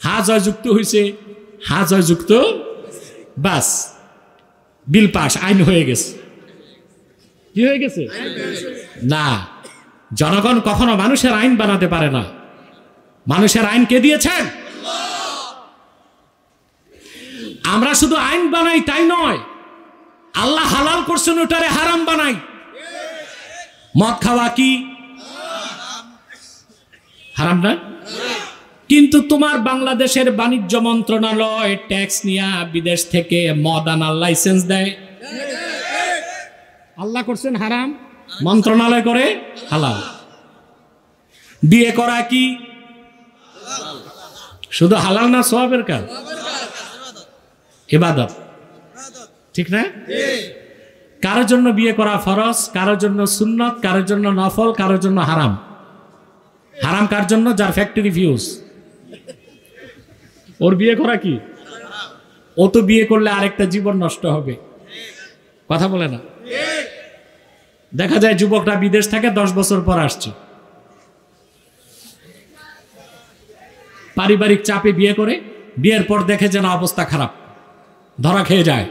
S1: হা জয়যুক্ত হয়েছে, হা জয়যুক্ত, বাস বিল পাস, আইন হয়ে গেছে। কি হয়ে গেছে? না, জনগণ কখনো মানুষের আইন বানাতে পারে না। মানুষের আইন কে দিয়েছেন? আমরা শুধু আইন বানাই তাই নয়, আল্লাহ হালাল করছেন ওটারে হারাম বানাই। মদ খাওয়া কি হারাম না? কিন্তু তোমার বাংলাদেশের বাণিজ্য মন্ত্রণালয় ট্যাক্স নিয়ে বিদেশ থেকে মদ আনার লাইসেন্স দেয়। আল্লাহ করছেন হারাম, মন্ত্রণালয় করে হালাল। বিয়ে করা কি শুধু হালাল না, সওয়াবের কাজ, ইবাদত, ঠিক না? কারোর জন্য বিয়ে করা ফরজ, কারোর জন্য সুন্নত, কারোর জন্য নফল, কারোর জন্য হারাম। হারাম কার জন্য? যার ফ্যাক্টরি ফিউজ। ওর বিয়ে করা কি? ও তো বিয়ে করলে আরেকটা জীবন নষ্ট হবে। কথা বলে না। দেখা যায় যুবকরা বিদেশ থেকে 10 বছর পর আসছে, পারিবারিক চাপে বিয়ে করে, বিয়ের পর দেখে যেন অবস্থা খারাপ, ধরা খেয়ে যায়।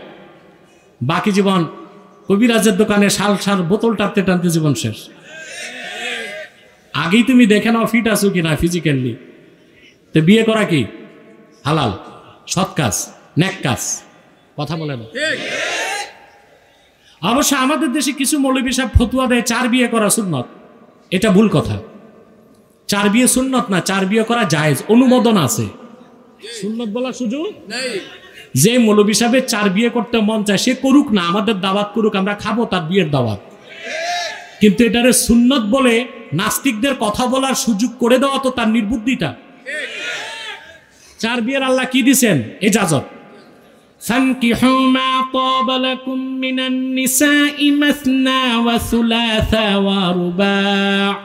S1: বাকি জীবন কবিরাজের দোকানে শাল শাল বোতল টানতে টানতে জীবন শেষ। আগেই তুমি দেখে নাও ফিট আছো কিনা ফিজিক্যালি। তো বিয়ে করা কি হালাল, সৎ কাজ, নেক কাজ। কথা বলে না। অবশ্য আমাদের দেশে কিছু মৌলবী সাহেব ফতুয়া দেয় 4 বিয়ে করা সুন্নত। এটা ভুল কথা। 4 বিয়ে সুন্নত না, 4 বিয়ে করা জায়েজ, অনুমোদন আছে। সুন্নত বলার সুযোগ নেই। যে মৌলবী সাহেবের 4 বিয়ে করতে মন চায় সে করুক না, আমাদের দাওয়াত করুক, আমরা খাবো তার বিয়ের দাওয়াত। কিন্তু এটারে সুন্নত বলে নাস্তিকদের কথা বলার সুযোগ করে দেওয়া তো তার নির্বুদ্ধিতা। 4 বিয়ের আল্লাহ কি দিছেন? ইজাজত। فانكحوا ما طاب لكم من النساء مثنى وثلاث ورباع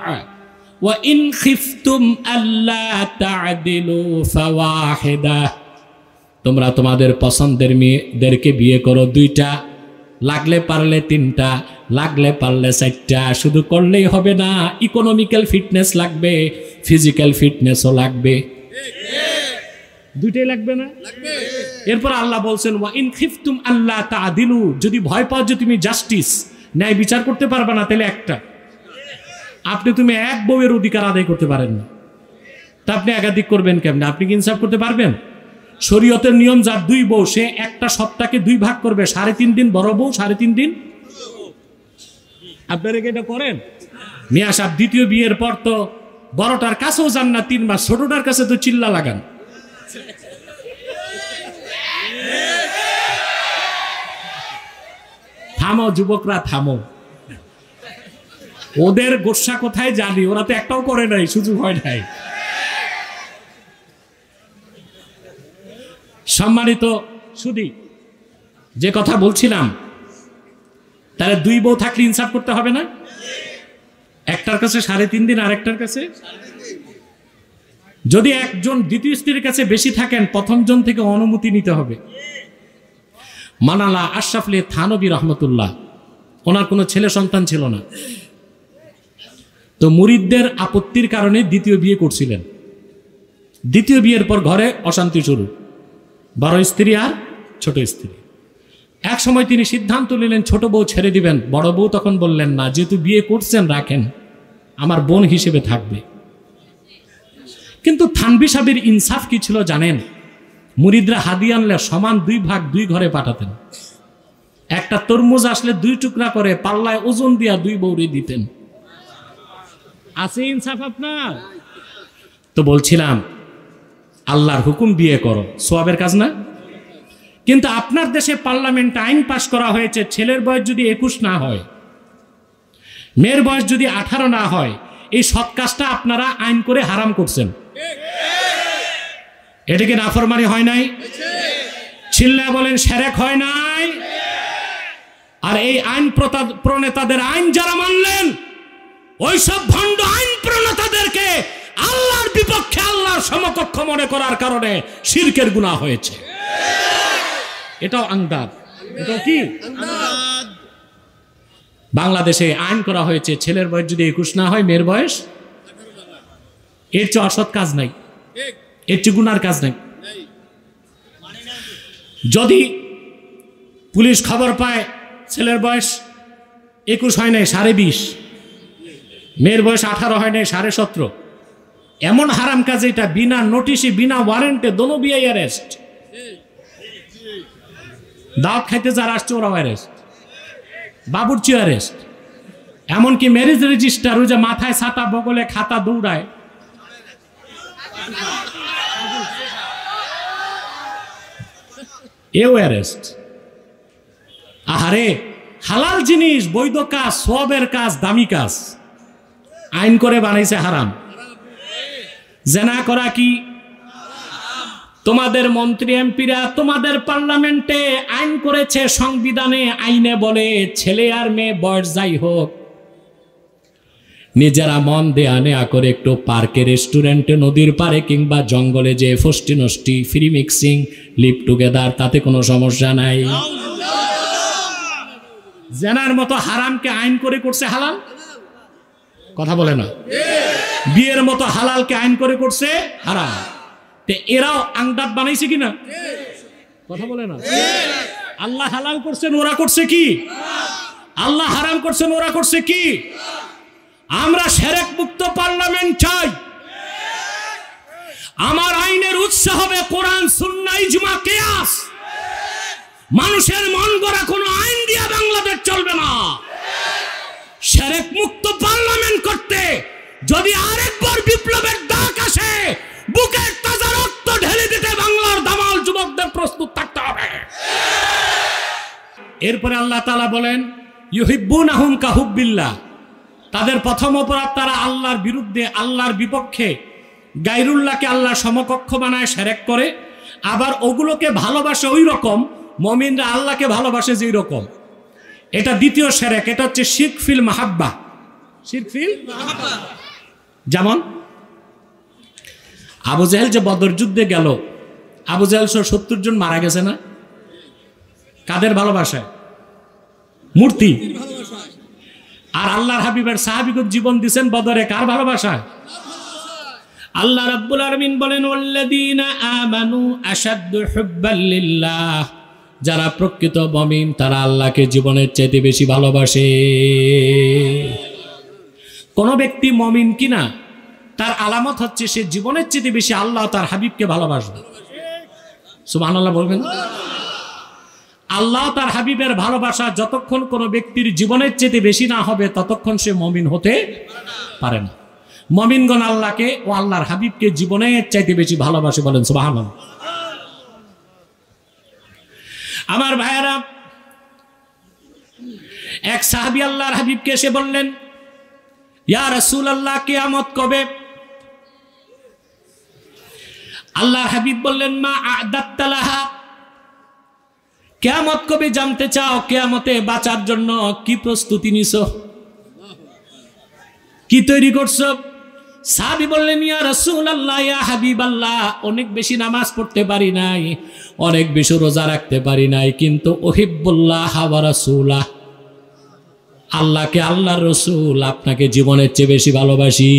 S1: وإن خفتم ألا تعدلوا فواحدة। তোমরা তোমাদের পছন্দের মেয়েদেরকে বিয়ে করো 2টা, লাগলে পারলে 3টা, লাগলে পারলে 4টা। শুধু করলেই হবে না, ইকোনমিক্যাল ফিটনেস লাগবে, ফিজিক্যাল ফিটনেসও লাগবে। 2টাই লাগবে না? এরপর আল্লাহ বলছেন ওয়া ইন খিফতুম আল্লা তাআদিলু, যদি ভয় পাও যে তুমি জাস্টিস, ন্যায় বিচার করতে পারবে না, তাহলে একটা। তুমি এক বউয়ের অধিকার আদায় করতে পারেন না, তা আপনি একাধিক করবেন কেমনে? আপনি কি ইনসাফ করতে পারবেন? শরীয়তের নিয়ম যার 2 বউ সে একটা সপ্তাহকে 2 ভাগ করবে, 3.5 দিন বড় বউ, 3.5 দিন। আপনারা কি এটা করেন? মিয়া সাহেব দ্বিতীয় বিয়ের পর তো বড়টার কাছেও যান না 3 মাস, ছোটটার কাছে তো চিল্লা লাগান। থামো যুবকরা, থামো। ওদের গোসা কোথায় জানি, ওরা তো একটাও করে নাই, সুযোগ হয় নাই। সম্মানিত সুধী, যে কথা বলছিলাম, তাহলে 2 বউ থাকলে ইনসাফ করতে হবে না? একটার কাছে 3.5 দিন, আরেকটার কাছে। যদি একজন দ্বিতীয় স্ত্রীর কাছে বেশি থাকেন, প্রথম জন থেকে অনুমতি নিতে হবে। মানালা আশরাফুল থানবী রহমতুল্লাহ, ওনার কোনো ছেলে সন্তান ছিল না, তো মুরিদদের আপত্তির কারণে দ্বিতীয় বিয়ে করছিলেন। দ্বিতীয় বিয়ের পর ঘরে অশান্তি শুরু, বড় স্ত্রী আর ছোট স্ত্রী। এক সময় তিনি সিদ্ধান্ত নিলেন ছোট বউ ছেড়ে দিবেন। বড় বউ তখন বললেন না, যেহেতু বিয়ে করছেন রাখেন, আমার বোন হিসেবে থাকবে। কিন্তু থানবী সাহেবের ইনসাফ কি ছিল জানেন? মুরিদরা হাদিয়া আনলে সমান 2 ভাগ 2 ঘরে পাঠাতেন। একটা তরমুজ আসলে 2 টুকরা করে পাল্লায় ওজন দিয়া 2 বউরে দিতেন। আছে ইনসাফ আপনার? তো বলছিলাম আল্লাহর হুকুম দিয়ে করো, সওয়াবের কাজ না? কিন্তু আপনার দেশে পার্লামেন্টে আইন পাশ করা হয়েছে, ছেলের বয়স যদি 21 না হয়, মেয়ের বয়স যদি 18 না হয়, এই সৎ কাজটা আপনারা আইন করে হারাম করছেন। এটা কি নাফরমানি হয় নাই? চিল্লা বলেন, শিরক হয় নাই? আর এই আইন প্রণেতাদের আইন যারা মানলেন, ওইসব ভণ্ড আইন প্রণেতাদেরকে আল্লাহর বিপক্ষে আল্লাহর সমকক্ষ মনে করার কারণে শিরকের গুনাহ হয়েছে। এটাও আন্দাজ। এটাও কি? বাংলাদেশে আইন করা হয়েছে, ছেলের বয়স যদি 21 না হয়, মেয়ের বয়স, এর চেয়ে অসৎ কাজ নাই, এর চেয়ে গুনার কাজ নাই। যদি পুলিশ খবর পায় ছেলের বয়স 21 হয় নাই, 20.5, মেয়ের বয়স 18 হয় নাই, 17.5, এমন হারাম কাজ এটা, বিনা নোটিশে বিনা ওয়ারেন্টে দোনো বিয়ে অ্যারেস্ট। দাওয়াত খাইতে যারা আসছে ওরাও অ্যারেস্ট, বাবুর্চি অ্যারেস্ট, এমনকি ম্যারেজ রেজিস্টার, ওই যে মাথায় ছাতা বগলে খাতা দৌড়ায়, এও অ্যারেস্ট। আহারে, হালাল জিনিস, বৈধ কাজ, সওয়াবের কাজ, দামি কাজ আইন করে বানাইছে হারাম। জেনা করা কি? তোমাদের মন্ত্রী এমপিরা তোমাদের পার্লামেন্টে আইন করেছে, সংবিধানে আইনে বলে ছেলে আর মেয়ে বয়স যাই হোক, নিজেরা মন দেয়া নেয়া করে একটু পার্কে, রেস্টুরেন্টে, নদীর পারে কিংবা জঙ্গলে যে ফষ্টি নষ্টি, ফ্রি মিক্সিং, লিভ টুগেদার, তাতে কোনো সমস্যা নাই। জেনার মতো হারামকে আইন করে করছে হালাল, কথা বলে না? বিয়ের মতো হালালকে আইন করে করছে হারাম। এরাও আংদাত বানাইছে কিনা? কথা বলে না? আল্লাহ হালাল করছেন, ওরা করছে কি? আল্লাহ হারাম করছেন, ওরা করছে কি? আমরা শিরক মুক্ত পার্লামেন্ট চাই। আমার আইনের উৎস হবে কোরআন, সুন্নাহ, ইজমা, কিয়াস। মানুষের মন গড়া কোনো আইন দিয়া বাংলাদেশ চলবে না। শিরক মুক্ত পার্লামেন্ট করতে যদি আরেকবার বিপ্লবের ডাক আসে, বুকের তাজা রক্ত ঢেলে দিতে বাংলার দামাল যুবকদের প্রস্তুত থাকতে হবে। এরপরে আল্লাহ তাআলা বলেন, ইউহিব্বুনাহুম কাহুব্বিল্লাহ, তাদের প্রথম অপরাধ, তারা আল্লাহর বিরুদ্ধে, আল্লাহর বিপক্ষে গায়রুল্লাহকে আল্লাহর সমকক্ষ বানায় শিরক করে, আবার ওগুলোকে ভালোবাসে ওই রকম মুমিনরা আল্লাহকে ভালোবাসে যেই রকম। এটা দ্বিতীয় শিরক, এটা হচ্ছে শিরক ফিল মাহাব্বা। শিরক ফিল মাহাব্বা। যেমন আবু জেহেল যে বদর যুদ্ধে গেল, আবু জেহেল 70 জন মারা গেছে না? কাদের ভালোবাসায়? মূর্তি। আর আল্লাহর হাবিবের সাহাবীগণ জীবন দিয়েছেন বদরে কার ভালোবাসায়? আল্লাহ রাব্বুল আলামিন বলেন, ওয়াল্লাযীনা আমানু আশাদ্দু হুব্বাল লিল্লাহ, যারা প্রকৃত মুমিন তারা আল্লাহকে জীবনের চাইতে বেশি ভালোবাসে। কোন ব্যক্তি মুমিন কিনা তার আলামত হচ্ছে সে জীবনের চাইতে বেশি আল্লাহ তার হাবিবকে ভালোবাসবে। সুবহানাল্লাহ বলবেন। আল্লাহ তার হাবিবের ভালোবাসা যতক্ষণ কোন ব্যক্তির জীবনের চাইতে বেশি না হবে ততক্ষণ সে মুমিন হতে পারে না। মুমিনগণ আল্লাহকে ও আল্লাহর হাবিবকে জীবনের চাইতে বেশি ভালোবাসে, বলেন সুবহানাল্লাহ। আমার ভাইয়েরা, এক সাহাবী আল্লাহর হাবিবকে এসে বললেন, ইয়া রাসূলুল্লাহ, কিয়ামত কবে? আল্লাহর হাবিব বললেন, মা আ'দাত্তা লাহা, কিয়ামত কবে জানতে চাও? কিয়ামতে বাঁচার জন্য কি প্রস্তুতি নিছো, কি তৈরি করছো? সাহাবী বললেন, ইয়া রাসূলুল্লাহ, ইয়া হাবিবাল্লাহ, অনেক বেশি নামাজ পড়তে পারি নাই, অনেক বেশি রোজা রাখতে পারি নাই, কিন্তু উহিব্বুল্লাহ ওয়া রাসূলাহ, আল্লাহকে, আল্লাহর রাসূল আপনাকে জীবনের চেয়ে বেশি ভালোবাসি।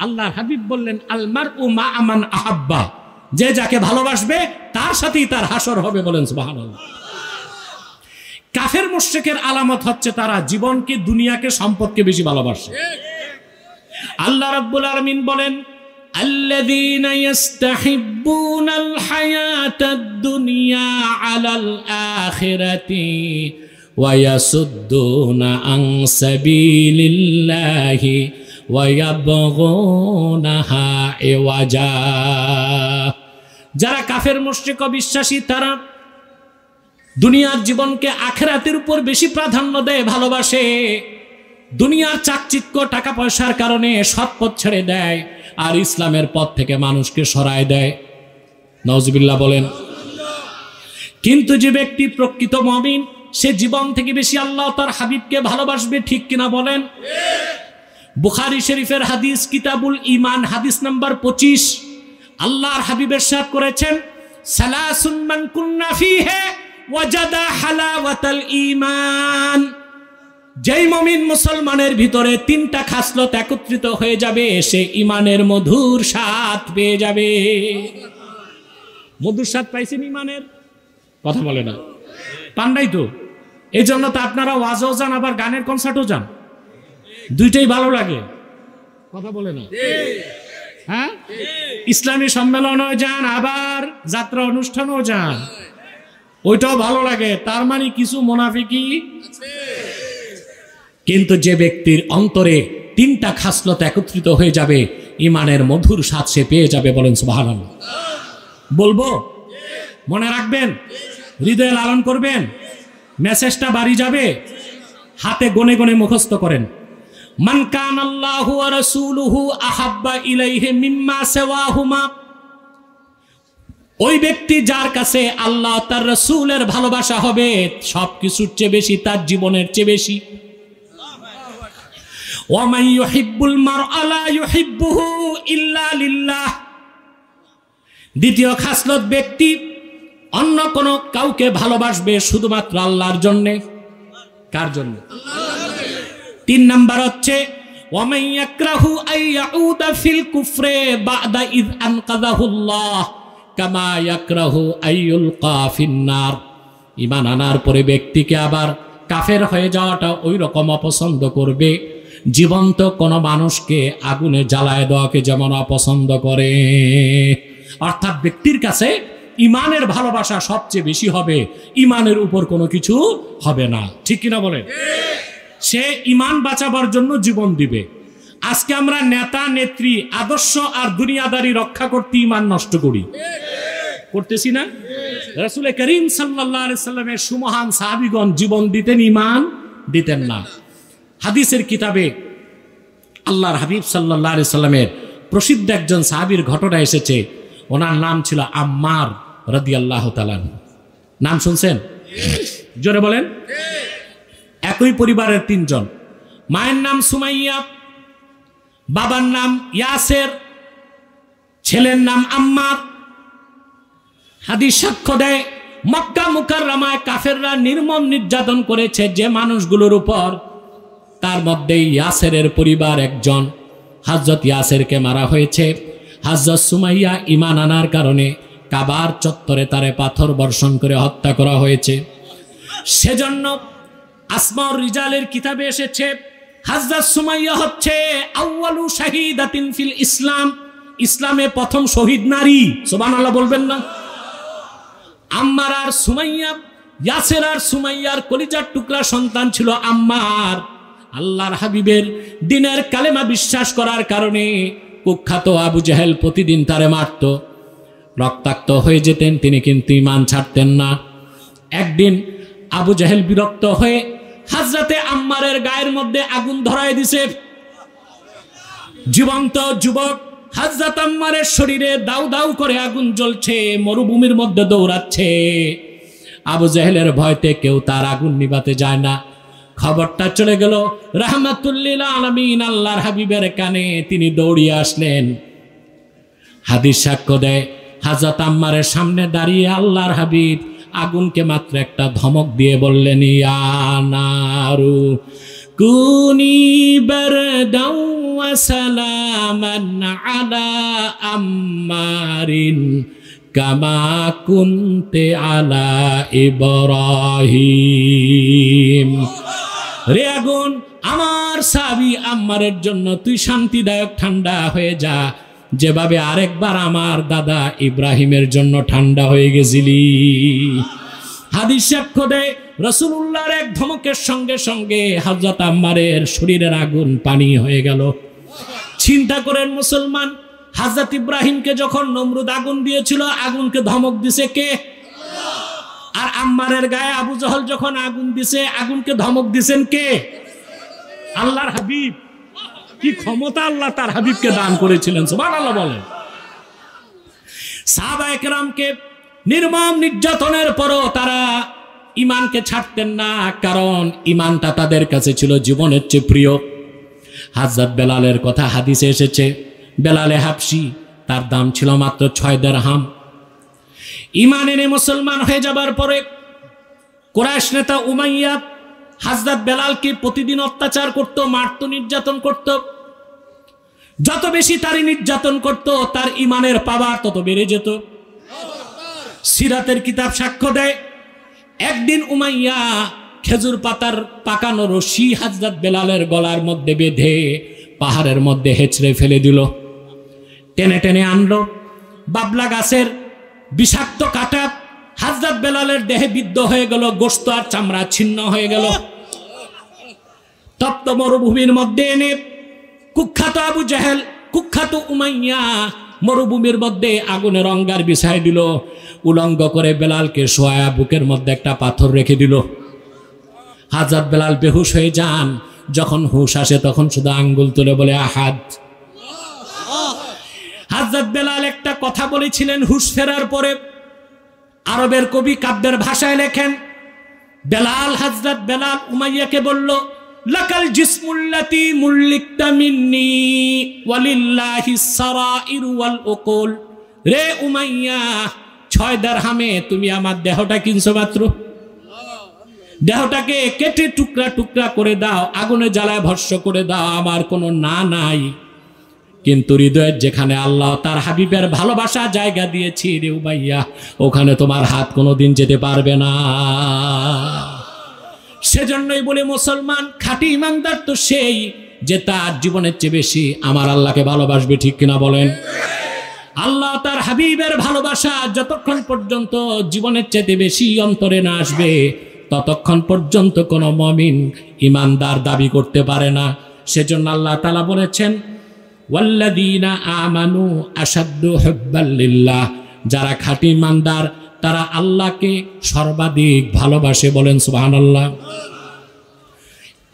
S1: আল্লাহর হাবিব বললেন, আল মারউ মা মান আহাব্বা, যে যাকে ভালোবাসবে তার সাথেই তার হাসর হবে, বলেন সুবহানাল্লাহ। কাফের মুশরিকের আলামত হচ্ছে তারা জীবনকে, দুনিয়াকে, সম্পদকে বেশি ভালোবাসে। আল্লাহ রাব্বুল আলামিন বলেন, আল্লাযীনা ইস্তাহিব্বুনাল হায়াতাদ দুনিয়া আলাল আখিরাতি ওয়া ইয়াসুদ্দুনা আন সাবিলিল্লাহি ওয়া ইয়াবগুনাহা ইওয়াজা। যারা কাফের মুশরিক অবিশ্বাসী তারা দুনিয়ার জীবনকে আখিরাতের উপর বেশি প্রাধান্য দেয়, ভালোবাসে। দুনিয়ার চাকচিক্য টাকা পয়সার কারণে সৎ পথ ছেড়ে দেয় আর ইসলামের পথ থেকে মানুষকে সরায় দেয়। নাউজুবিল্লাহ বলেন। কিন্তু যে ব্যক্তি প্রকৃত মুমিন সে জীবন থেকে বেশি আল্লাহ তার হাবিবকে ভালোবাসবে, ঠিক কিনা বলেন? বুখারী শরীফের হাদিস কিতাবুল ঈমান হাদিস নাম্বার 25, আল্লাহর হাবিব ইরশাদ করেছেন, সালাসুন মান কুন্না ফীহি ওয়াজাদা হালাওয়াতাল ঈমান। যেই মুমিন মুসলমানের ভিতরে তিনটা খাসলত একত্রিত হয়ে যাবে সে ঈমানের মধুর স্বাদ পেয়ে যাবে। মধুর স্বাদ পাইছেন ঈমানের? কথা বলে না, পান নাই তো। এই জন্য তো আপনারা ওয়াজও যান আবার গানের কনসার্টও যান, দুইটাই ভালো লাগে। কথা বলে না? হ্যাঁ, ইসলামী সম্মেলনও যান আবার যাত্রা অনুষ্ঠানও যান, ওইটাও ভালো লাগে। তার মানে কিছু মুনাফিকি। কিন্তু যে ব্যক্তির অন্তরে তিনটা খাসলত একত্রিত হয়ে যাবে ঈমানের মধুর স্বাদ সে পেয়ে যাবে। বলেন সুবহানাল্লাহ। বলবো? মনে রাখবেন, হৃদয়ে লালন করবেন, মেসেজটা বাড়ি যাবে। হাতে গনে গনে মুখস্থ করেন। মান কানাল্লাহু ওয়া রাসূলুহু আহাব্বা ইলাইহি মিম্মা সিওয়াহুমা। ওই ব্যক্তি যার কাছে আল্লাহ তার রাসূলের ভালোবাসা হবে সবকিছুর চেয়ে বেশি, তার জীবনের চেয়ে বেশি। ওয়া মান ইউহিব্বুল মারআ লা ইউহিব্বুহু ইল্লা লিল্লাহ। দ্বিতীয় খাসলত, ব্যক্তি অন্য কোন কাউকে ভালোবাসবে শুধুমাত্র আল্লাহর জন্য। কার জন্য? তিন নাম্বার হচ্ছে ওয়া মান ইয়াকরাহু আইয়াউদা ফিল কুফরে বাদা ইয আনকাযাহুল্লাহ কামা ইয়াকরাহু আইয়ুলকা ফিন্নার। ঈমান আনার পরে ব্যক্তিকে আবার কাফের হয়ে যাওয়াটা ওই রকম অপছন্দ করবে জীবন্ত কোন মানুষকে আগুনে জ্বালায় দেওয়াকে যেমন অপছন্দ করে। অর্থাৎ ব্যক্তির কাছে ঈমানের ভালোবাসা সবচেয়ে বেশি হবে, ঈমানের উপর কোনো কিছু হবে না। ঠিক কিনা বলেন? সে ঈমান বাঁচাবার জন্য জীবন দিবে। আজকে আমরা নেতা নেত্রী আদর্শ আর দুনিয়াদারি রক্ষা করতে ঈমান নষ্ট করি, করতেছি না? রাসূল করিম সাল্লাল্লাহু আলাইহি সাল্লামের সুমহান সাহাবীগণ জীবন দিতেন, ঈমান দিতেন না। হাদিসের কিতাবে আল্লাহর হাবিব সাল্লাল্লাহু আলাইহি সাল্লামের প্রসিদ্ধ একজন সাহাবীর ঘটনা এসেছে। ওনার নাম ছিল আম্মার রাদিয়াল্লাহু তাআলা। নাম শুনছেন? জোরে বলেন। একই পরিবারের তিনজন। মায়ের নাম সুমাইয়া, বাবার নাম ইয়াসের, ছেলের নাম আম্মার। হাদিস সাক্ষ্য দেয় মক্কা মুকাররমায় কাফেররা নির্মম নির্যাতন করেছে যে মানুষগুলোর উপর, তার মধ্যে ইয়াসেরের পরিবার একজন। হযরত ইয়াসেরকে মারা হয়েছে। হযরত সুমাইয়া ঈমান আনার কারণে কাবার চত্বরে তারে পাথর বর্ষণ করে হত্যা করা হয়েছে। সেজন্য আসমাউর রিজালের কিতাবে এসেছে হযরত সুমাইয়া হচ্ছে আউয়ালু শাহীদাতিন ফিল ইসলাম, ইসলামে প্রথম শহীদ নারী। সুবহানাল্লাহ বলবেন না? আম্মার আর সুমাইয়া, ইয়াসের আর সুমাইয়ার কলিজার টুকরা সন্তান ছিল আম্মার। আল্লাহর হাবিবের দিনের কালেমা বিশ্বাস করার কারণে কুখ্যাত আবু জেহেল প্রতিদিন তারে মারত, রক্তাক্ত হয়ে যেতেন, তিনি কিন্তু ঈমান ছাড়তেন না। একদিন আবু জেহেল বিরক্ত হয়ে হযরতে আম্মারের গায়ের মধ্যে আগুন ধরায় দিছে। জীবন্ত যুবক হযরত আম্মারের শরীরে দাউ দাউ করে আগুন জ্বলছে, মরুভূমির মধ্যে দৌড়াচ্ছে। আবু জেহেলের ভয়তে কেউ তার আগুন নিভাতে যায় না। খবরটা চলে গেল রাহমাতুল্লিল আলামিন আল্লাহর হাবিবের কানে, তিনি দৌড়িয়ে আসলেন। হাদিস সাক্ষ্য দেয় হযরত আম্মারের সামনে দাঁড়িয়ে আল্লাহর হাবিব আগুনকে মাত্র একটা ধমক দিয়ে বললেন, ইয়া নারু কুনি বারদাও ওয়া সালামান আলা আম্মারিন কামা কুনতে আলা ইব্রাহিম। রে আগুন, আমার সাহাবী আম্মারের জন্য তুই শান্তিদায়ক ঠান্ডা হয়ে যা, যেভাবে আরেকবার আমার দাদা ইব্রাহিমের জন্য ঠান্ডা হয়ে গেছিলি। হাদিস সাক্ষ্য দেয় রাসূলুল্লাহর এক ধমকের সঙ্গে সঙ্গে হযরত আম্মারের শরীরের আগুন পানি হয়ে গেল। চিন্তা করেন মুসলমান, হযরত ইব্রাহিমকে যখন নমরুদ আগুন দিয়েছিল, আগুনকে ধমক দিছে কে? আর আম্মারের গায়ে আবু জহল যখন আগুন দিছে, আগুনকে ধমক দিছেন কে? আল্লাহর হাবিব। কি ক্ষমতা আল্লাহ তার হাবিবকে দান করেছিলেন, সুবহানাল্লাহ বলেন। সাহাবায়ে কেরামকে নির্মম নির্যাতনের পরও তারা ঈমানকে ছাড়তেন না, কারণ ঈমানটা তাদের কাছে ছিল জীবনের চেয়ে প্রিয়। হযরত বেলালের কথা হাদিসে এসেছে, বেলালে হাবশি, তার দাম ছিল মাত্র 6 দিরহাম। ঈমান এনে মুসলমান হয়ে যাবার পরে কুরাইশ নেতা উমাইয়া হযরত বেলালকে প্রতিদিন অত্যাচার করত, মারত, নির্যাতন করত। যত বেশি তার নির্যাতন করত, তার ঈমানের পাওয়ার তত বেড়ে যেত। সিরাতের কিতাব সাক্ষ্য দেয়, একদিন উমাইয়া খেজুর পাতার পাকানো রশি হযরত বেলালের গলার মধ্যে বেঁধে পাহাড়ের মধ্যে হেঁচড়ে ফেলে দিল। টেনে টেনে আনলো, বাবলা গাছের বিষাক্ত কাঁটা হযরত বেলালের দেহে বিদ্ধ হয়ে গেল, গোশত আর চামড়া ছিন্ন হয়ে গেল। তপ্ত মরুভূমির মধ্যে এনে কুখ্যাত আবু জেহেল, কুখ্যাত উমাইয়া মরুভূমির মধ্যে আগুনের অঙ্গার বিছাই দিল, উলঙ্গ করে বেলালকে শোয়া, বুকের মধ্যে একটা পাথর রেখে দিল। হযরত বেলাল বেহুশ হয়ে যান। যখন হুশ আসে তখন শুধু আঙ্গুল তুলে বলে আহাদ। হযরত বেলাল একটা কথা বলেছিলেন হুশ ফেরার পরে, আরবের কবি কাব্যের ভাষায় লেখেন, বেলাল, হযরত বেলাল উমাইয়াকে বলল, লাকাল জিসমুল্লাতি মুল্লিকতা মিন্নি ওয়ালিল্লাহিস সারাইর ওয়াল উকুল। রে উমাইয়া, 6 দিরহামে তুমি আমার দেহটা কিনছো মাত্র। দেহটাকে কেটে টুকরা টুকরা করে দাও, আগুনে জ্বালায় ভস্ম করে দাও, আমার কোনো না নাই। কিন্তু হৃদয়ের যেখানে আল্লাহ তার হাবিবের ভালোবাসা জায়গা দিয়েছি রে উমাইয়া, ওখানে তোমার হাত কোনোদিন যেতে পারবে না। সেজন্যই বলে মুসলমান, খাঁটি ইমানদার তো সেই যে তার জীবনের চেয়ে বেশি আমার আল্লাহকে ভালোবাসবে, ঠিক কিনা বলেন? আল্লাহ তার হাবিবের ভালোবাসা যতক্ষণ পর্যন্ত জীবনের চেয়ে বেশি অন্তরে না আসবে, ততক্ষণ পর্যন্ত কোনো মুমিন ইমানদার দাবি করতে পারে না। সেজন্য আল্লাহ তাআলা বলেছেন, ওয়াল্লাযীনা আমানু আশাদ্দু হুব্বাল লিল্লাহ, যারা খাঁটি ইমানদার তারা আল্লাহকে সর্বাধিক ভালোবাসে, বলেন সুবহানাল্লাহ।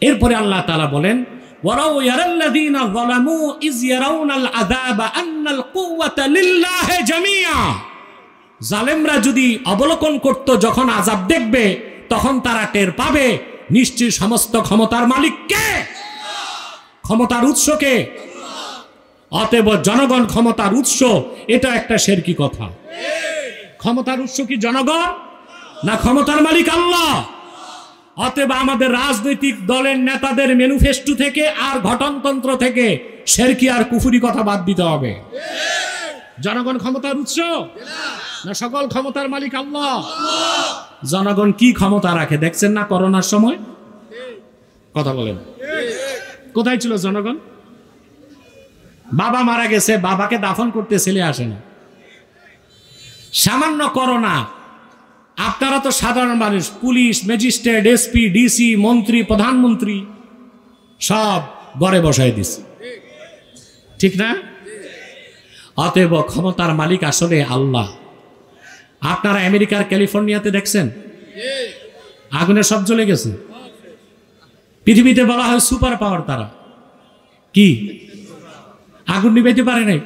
S1: এরপরে আল্লাহ তাআলা বলেন, ওয়ালাউ ইয়ারাল্লাযীনা যালামু ইয ইয়ারাউনাল আযাবা আন্নাল কুওয়াতা লিল্লাহি জামিআ। জালেমরা যদি অবলোকন করত, যখন আযাব দেখবে তখন তারা টের পাবে নিশ্চয়ই সমস্ত ক্ষমতার মালিক কে, ক্ষমতার উৎস কে। অতএব জনগণ ক্ষমতার উৎস, এটা একটা শিরকি কথা। ক্ষমতার উৎস কি জনগণ, না ক্ষমতার মালিক আল্লাহ? অতএব আমাদের রাজনৈতিক দলের নেতাদের ম্যানিফেস্টো থেকে আর গঠনতন্ত্র থেকে শিরকি আর কুফরি কথা বাদ দিতে হবে। জনগণ ক্ষমতার উৎস, না সকল ক্ষমতার মালিক আল্লাহ? জনগণ কি ক্ষমতা রাখে দেখছেন না করোনার সময়? কথা বলেন, কোথায় ছিল জনগণ? বাবা মারা গেছে, বাবাকে দাফন করতে ছেলে আসে না। সামান্য করোনা, আপনারা তো সাধারণ মানুষ, পুলিশ, ম্যাজিস্ট্রেট, এসপি, ডিসি, মন্ত্রী, প্রধানমন্ত্রী সব ঘরে বসায় দিছে, ঠিক না? অতএব ক্ষমতার মালিক আসলে আল্লাহ। আপনারা আমেরিকার ক্যালিফোর্নিয়াতে দেখছেন আগুনে সব জ্বলে গেছে। পৃথিবীতে বলা হয় সুপার পাওয়ার, তারা কি আগুন নিভাইতে পারে নাই।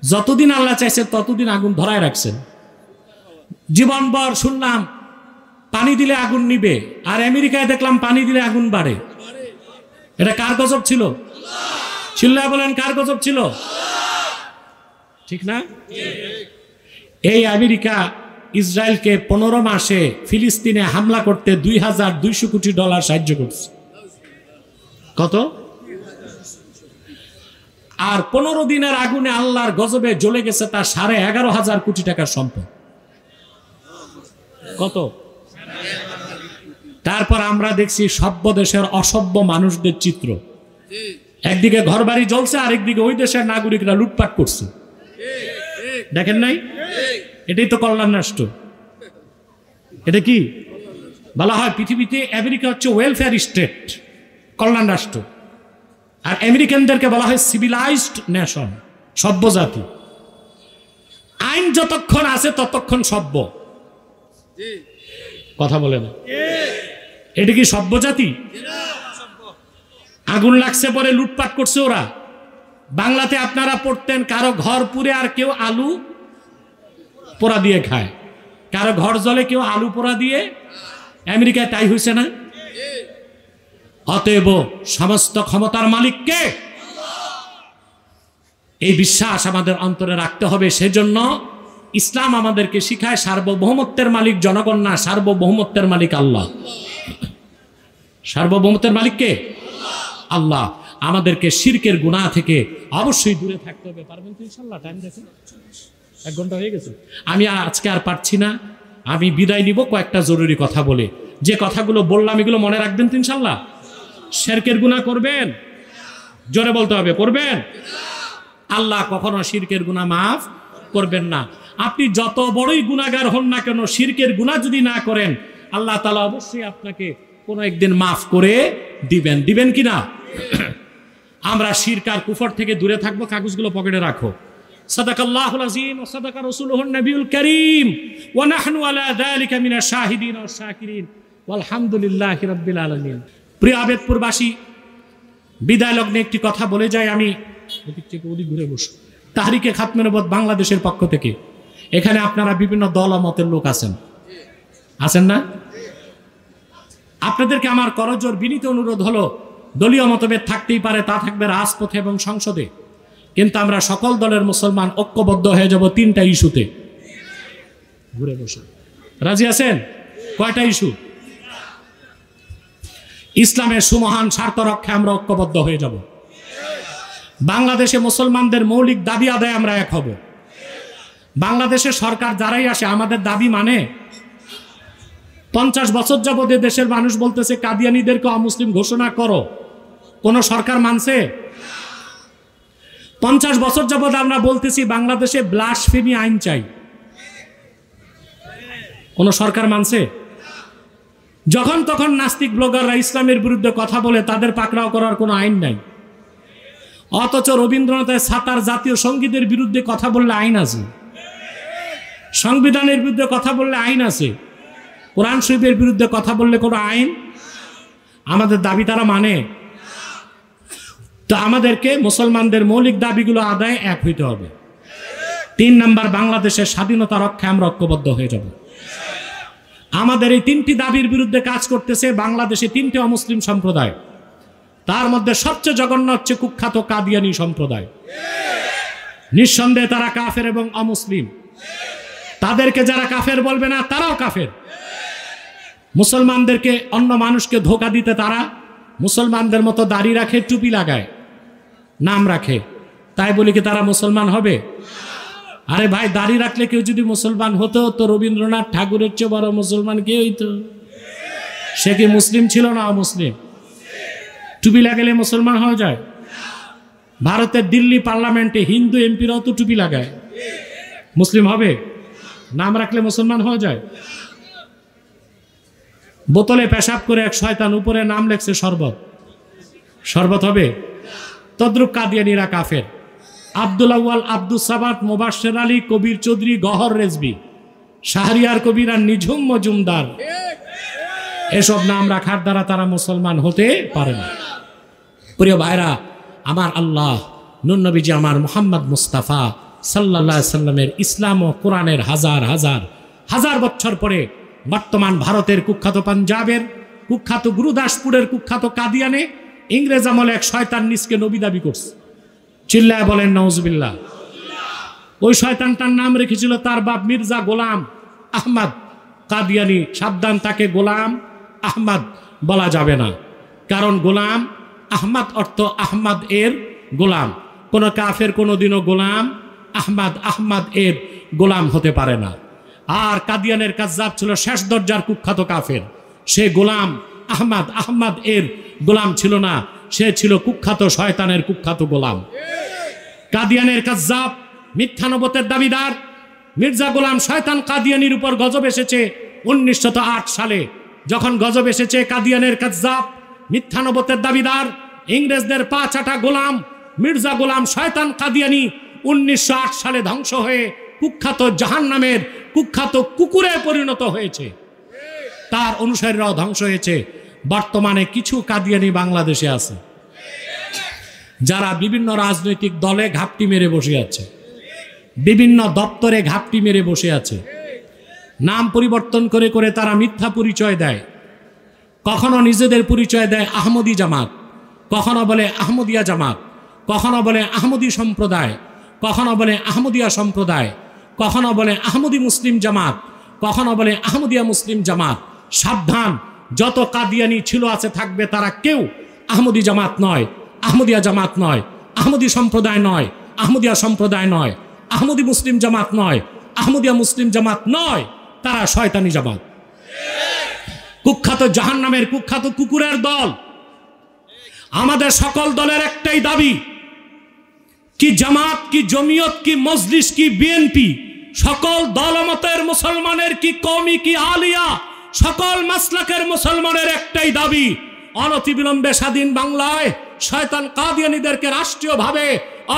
S1: যতদিন আল্লাহ চাইছে ততদিন আগুন ধরায় রাখছেন। জীবনভর শুনলাম পানি দিলে আগুন নিবে, আর আমেরিকায় দেখলাম পানি দিলে আগুন বাড়ে। এটা কার গজব ছিল? চিল্লায় বলেন, কার গজব ছিল? ঠিক না? এই আমেরিকা ইসরায়েলকে 15 মাসে ফিলিস্তিনে হামলা করতে $2,200 কোটি সাহায্য করছে। কত? আর 15 দিনের আগুনে আল্লাহর গজবে জ্বলে গেছে তার 11,500 কোটি টাকার সম্পদ। কত? তারপর আমরা দেখছি সভ্য দেশের অসভ্য মানুষদের চিত্র। একদিকে ঘরবাড়ি জ্বলছে, আরেকদিকে ওই দেশের নাগরিকরা লুটপাট করছে। দেখেন নাই? এটাই তো কল্যাণ রাষ্ট্র। এটা কি বলা হয়? পৃথিবীতে আমেরিকা হচ্ছে ওয়েলফেয়ার স্টেট, কল্যাণ রাষ্ট্র। আর আমেরিকানদেরকে বলা হয় সিভিলাইজড নেশন, সভ্য জাতি। আইন যতক্ষণ আছে ততক্ষণ সভ্য। কথা বলে না, এটা কি সভ্য জাতি? আগুন লাগছে পরে লুটপাট করছে ওরা। বাংলাতে আপনারা পড়তেন কারো ঘর পুড়ে আর কেউ আলু পোড়া দিয়ে খায়, কারো ঘর জ্বলে কেউ আলু পোড়া দিয়ে। আমেরিকায় তাই হয়েছে না? অতএব সমস্ত ক্ষমতার মালিক কে? এই বিশ্বাস আমাদের অন্তরে রাখতে হবে। সেজন্য ইসলাম আমাদেরকে শিখায় সার্বভৌমত্বের মালিক জনগণ না, সার্বভৌমত্বের মালিক আল্লাহ। সার্বভৌমত্বের মালিক কে? আল্লাহ। আমাদেরকে শিরকের গুনাহ থেকে অবশ্যই দূরে থাকতে হবে। পারবেন তো ইনশাআল্লাহ? টাইম দেখুন, 1 ঘন্টা হয়ে গেছে। আমি আজকে আর পারছি না, আমি বিদায় নিব কয়েকটা জরুরি কথা বলে। যে কথাগুলো বললাম এগুলো মনে রাখবেন তো ইনশাআল্লাহ? শিরকের গুনাহ করবেন? জোরে বলতে হবে, করবেন? আল্লাহ কখনো শিরকের গুনাহ মাফ করবেন না। আপনি যত বড়ই গুনাহগার হন না কেন, শিরকের গুনাহ যদি না করেন আল্লাহ তাআলা অবশ্যই আপনাকে কোনো একদিন মাফ করে দিবেন। দিবেন কি না? আমরা শিরক আর কুফর থেকে দূরে থাকবো। কাগজগুলো পকেটে রাখো। সাদাকাল্লাহুল আযীম ওয়া সাদাকা রাসূলুহুন নবিয়ুল কারীম ওয়া নাহনু আলা যালিকা মিনাশ শাহিদিন ওয়াশ শাকিরিন ওয়ালহামদুলিল্লাহি রাব্বিল আলামিন। প্রিয় আবেদপুরবাসী, বিদায় লগ্নে একটি কথা বলে যাই। আমি ওদিক থেকে ওদিক ঘুরে বসি। তাহরিকে খাতমে নবুয়ত বাংলাদেশের পক্ষ থেকে এখানে আপনারা বিভিন্ন দল ও মতের লোক আছেন না? আপনাদেরকে আমার করজোর বিনীত অনুরোধ হলো, দলীয় মতভেদ থাকতেই পারে, তা থাকবে রাজপথে এবং সংসদে, কিন্তু আমরা সকল দলের মুসলমান ঐক্যবদ্ধ হয়ে যাব 3টা ইস্যুতে। ঘুরে বসে রাজি আছেন? কয়টা ইস্যু? ইসলামের সুমহান স্বার্থ রক্ষায় আমরা ঐক্যবদ্ধ হয়ে যাব। বাংলাদেশে মুসলমানদের মৌলিক দাবি আদায় আমরা এক হব। বাংলাদেশে সরকার যারাই আসে আমাদের দাবি মানে। 50 বছর যাবত দেশের মানুষ বলতেছে কাদিয়ানীদেরকে অমুসলিম ঘোষণা করো, কোন সরকার মানছে? 50 বছর যাবত আমরা বলতেছি বাংলাদেশে ব্লাসফেমি আইন চাই, কোন সরকার মানছে? যখন তখন নাস্তিক ব্লগাররা ইসলামের বিরুদ্ধে কথা বলে, তাদের পাকড়াও করার কোনো আইন নাই। অথচ রবীন্দ্রনাথের ছাতার জাতীয় সঙ্গীতের বিরুদ্ধে কথা বললে আইন আছে, সংবিধানের বিরুদ্ধে কথা বললে আইন আছে, কোরআন শরীফের বিরুদ্ধে কথা বললে কোনো আইন? আমাদের দাবি তারা মানে? তো আমাদেরকে মুসলমানদের মৌলিক দাবিগুলো আদায় এক হইতে হবে। 3 নাম্বার, বাংলাদেশের স্বাধীনতা রক্ষায় আমরা ঐক্যবদ্ধ হয়ে যাব। আমাদের এই 3টি দাবির বিরুদ্ধে কাজ করতেছে বাংলাদেশে 3টে অমুসলিম সম্প্রদায়। তার মধ্যে সবচেয়ে জঘন্য হচ্ছে কুখ্যাত কাদিয়ানী সম্প্রদায়। নিঃসন্দেহে তারা কাফের এবং অমুসলিম। তাদেরকে যারা কাফের বলবে না তারাও কাফের। মুসলমানদেরকে, অন্য মানুষকে ধোঁকা দিতে তারা মুসলমানদের মতো দাড়ি রাখে, টুপি লাগায়, নাম রাখে, তাই বলি কি তারা মুসলমান হবে? আরে ভাই, দাড়ি রাখলে কেউ যদি মুসলমান হতো তো রবীন্দ্রনাথ ঠাকুরের চেয়ে বড় মুসলমান কে হইতো? সে কি মুসলিম ছিল না অমুসলিম? টুপি লাগালে মুসলমান হওয়া যায়? ভারতের দিল্লি পার্লামেন্টে হিন্দু এমপিরাও তো টুপি লাগায়, মুসলিম হবে? নাম রাখলে মুসলমান হওয়া যায়? বোতলে পেশাব করে এক শয়তান, উপরে নাম লেখছে শরবত, শরবত হবে? তদ্রুপ কাদিয়ানীরা কাফের। আব্দুল আউয়াল, আব্দুল সাবাত, মোবাশ্বের আলী, কবির চৌধুরী, গহর রেজবি, শাহরিয়ার কবির আর নিঝুম মজুমদার, এসব নাম রাখার দ্বারা তারা মুসলমান হতে পারে না। প্রিয় ভাইরা আমার, আল্লাহ নূর নবীজি আমার মুহাম্মদ মুস্তাফা সাল্লাল্লাহু আলাইহি সাল্লামের ইসলাম ও কোরআনের হাজার হাজার হাজার বছর পরে বর্তমান ভারতের কুখ্যাত পাঞ্জাবের কুখ্যাত গুরুদাসপুরের কুখ্যাত কাদিয়ানে ইংরেজ আমলে এক শয়তান নিজকে নবী দাবি করছে। চিল্লায় বলেন নাউজুবিল্লাহ। ওই শয়তানটার নাম রেখেছিল তার বাপ মির্জা গোলাম আহমদ কাদিয়ানী। সাবধান, তাকে গোলাম আহমদ বলা যাবে না, কারণ গোলাম আহমদ অর্থ আহমদ এর গোলাম। কোন কাফের কোনোদিনও গোলাম আহমদ এর গোলাম হতে পারে না। আর কাদিয়ানের কাজ্জাব ছিল শেষ দরজার কুখ্যাত কাফের। সে গোলাম আহমদ এর গোলাম ছিল না, সে ছিল কুখ্যাত শয়তানের কুখ্যাত গোলাম। কাদিয়ানের কাজ্জাব, মিথ্যা নবুয়তের দাবিদার মির্জা গোলাম শয়তান কাদিয়ানির উপর গজব এসেছে 1908 সালে। যখন গজব এসেছে, কাদিয়ানের কাজ্জাব, মিথ্যা নবুয়তের দাবিদার ইংরেজদের পা চাটা গোলাম মির্জা গোলাম শয়তান কাদিয়ানি 1908 সালে ধ্বংস হয়ে কুখ্যাত জাহান্নামের কুখ্যাত কুকুরে পরিণত হয়েছে, তার অনুসারীরাও ধ্বংস হয়েছে। বর্তমানে কিছু কাদিয়ানি বাংলাদেশে আছে যারা বিভিন্ন রাজনৈতিক দলে ঘাপটি মেরে বসে আছে, বিভিন্ন দপ্তরে ঘাপটি মেরে বসে আছে। নাম পরিবর্তন করে করে তারা মিথ্যা পরিচয় দেয়। কখনো নিজেদের পরিচয় দেয় আহমদি জামাত, কখনো বলে আহমদিয়া জামাত, কখনো বলে আহমদি সম্প্রদায়, কখনো বলে আহমদিয়া সম্প্রদায়, কখনো বলে আহমদি মুসলিম জামাত, কখনো বলে আহমদিয়া মুসলিম জামাত। সাবধান, যত কাদিয়ানি ছিল আছে থাকবে, তারা কেউ আহমদি জামাত নয়, আহমদিয়া জামাত নয়, আহমদি সম্প্রদায় নয়, আহমদিয়া সম্প্রদায় নয়, আহমদি মুসলিম জামাত নয়, আহমদিয়া মুসলিম জামাত নয়, তারা শয়তানি জামাত, কুখ্যাত জাহান্নামের কুখ্যাত কুকুরের দল। আমাদের সকল দলের একটাই দাবি, কি জামাত, কি জমিয়ত, কি মজলিস, কি বিএনপি, সকল দলমতের মুসলমানের, কি কওমি, কি আলিয়া, সকল মাসলাকের মুসলমানের একটাই দাবি, অনতিবিলম্বে স্বাধীন বাংলায় শয়তান কাদিয়ানীদেরকে রাষ্ট্রীয়ভাবে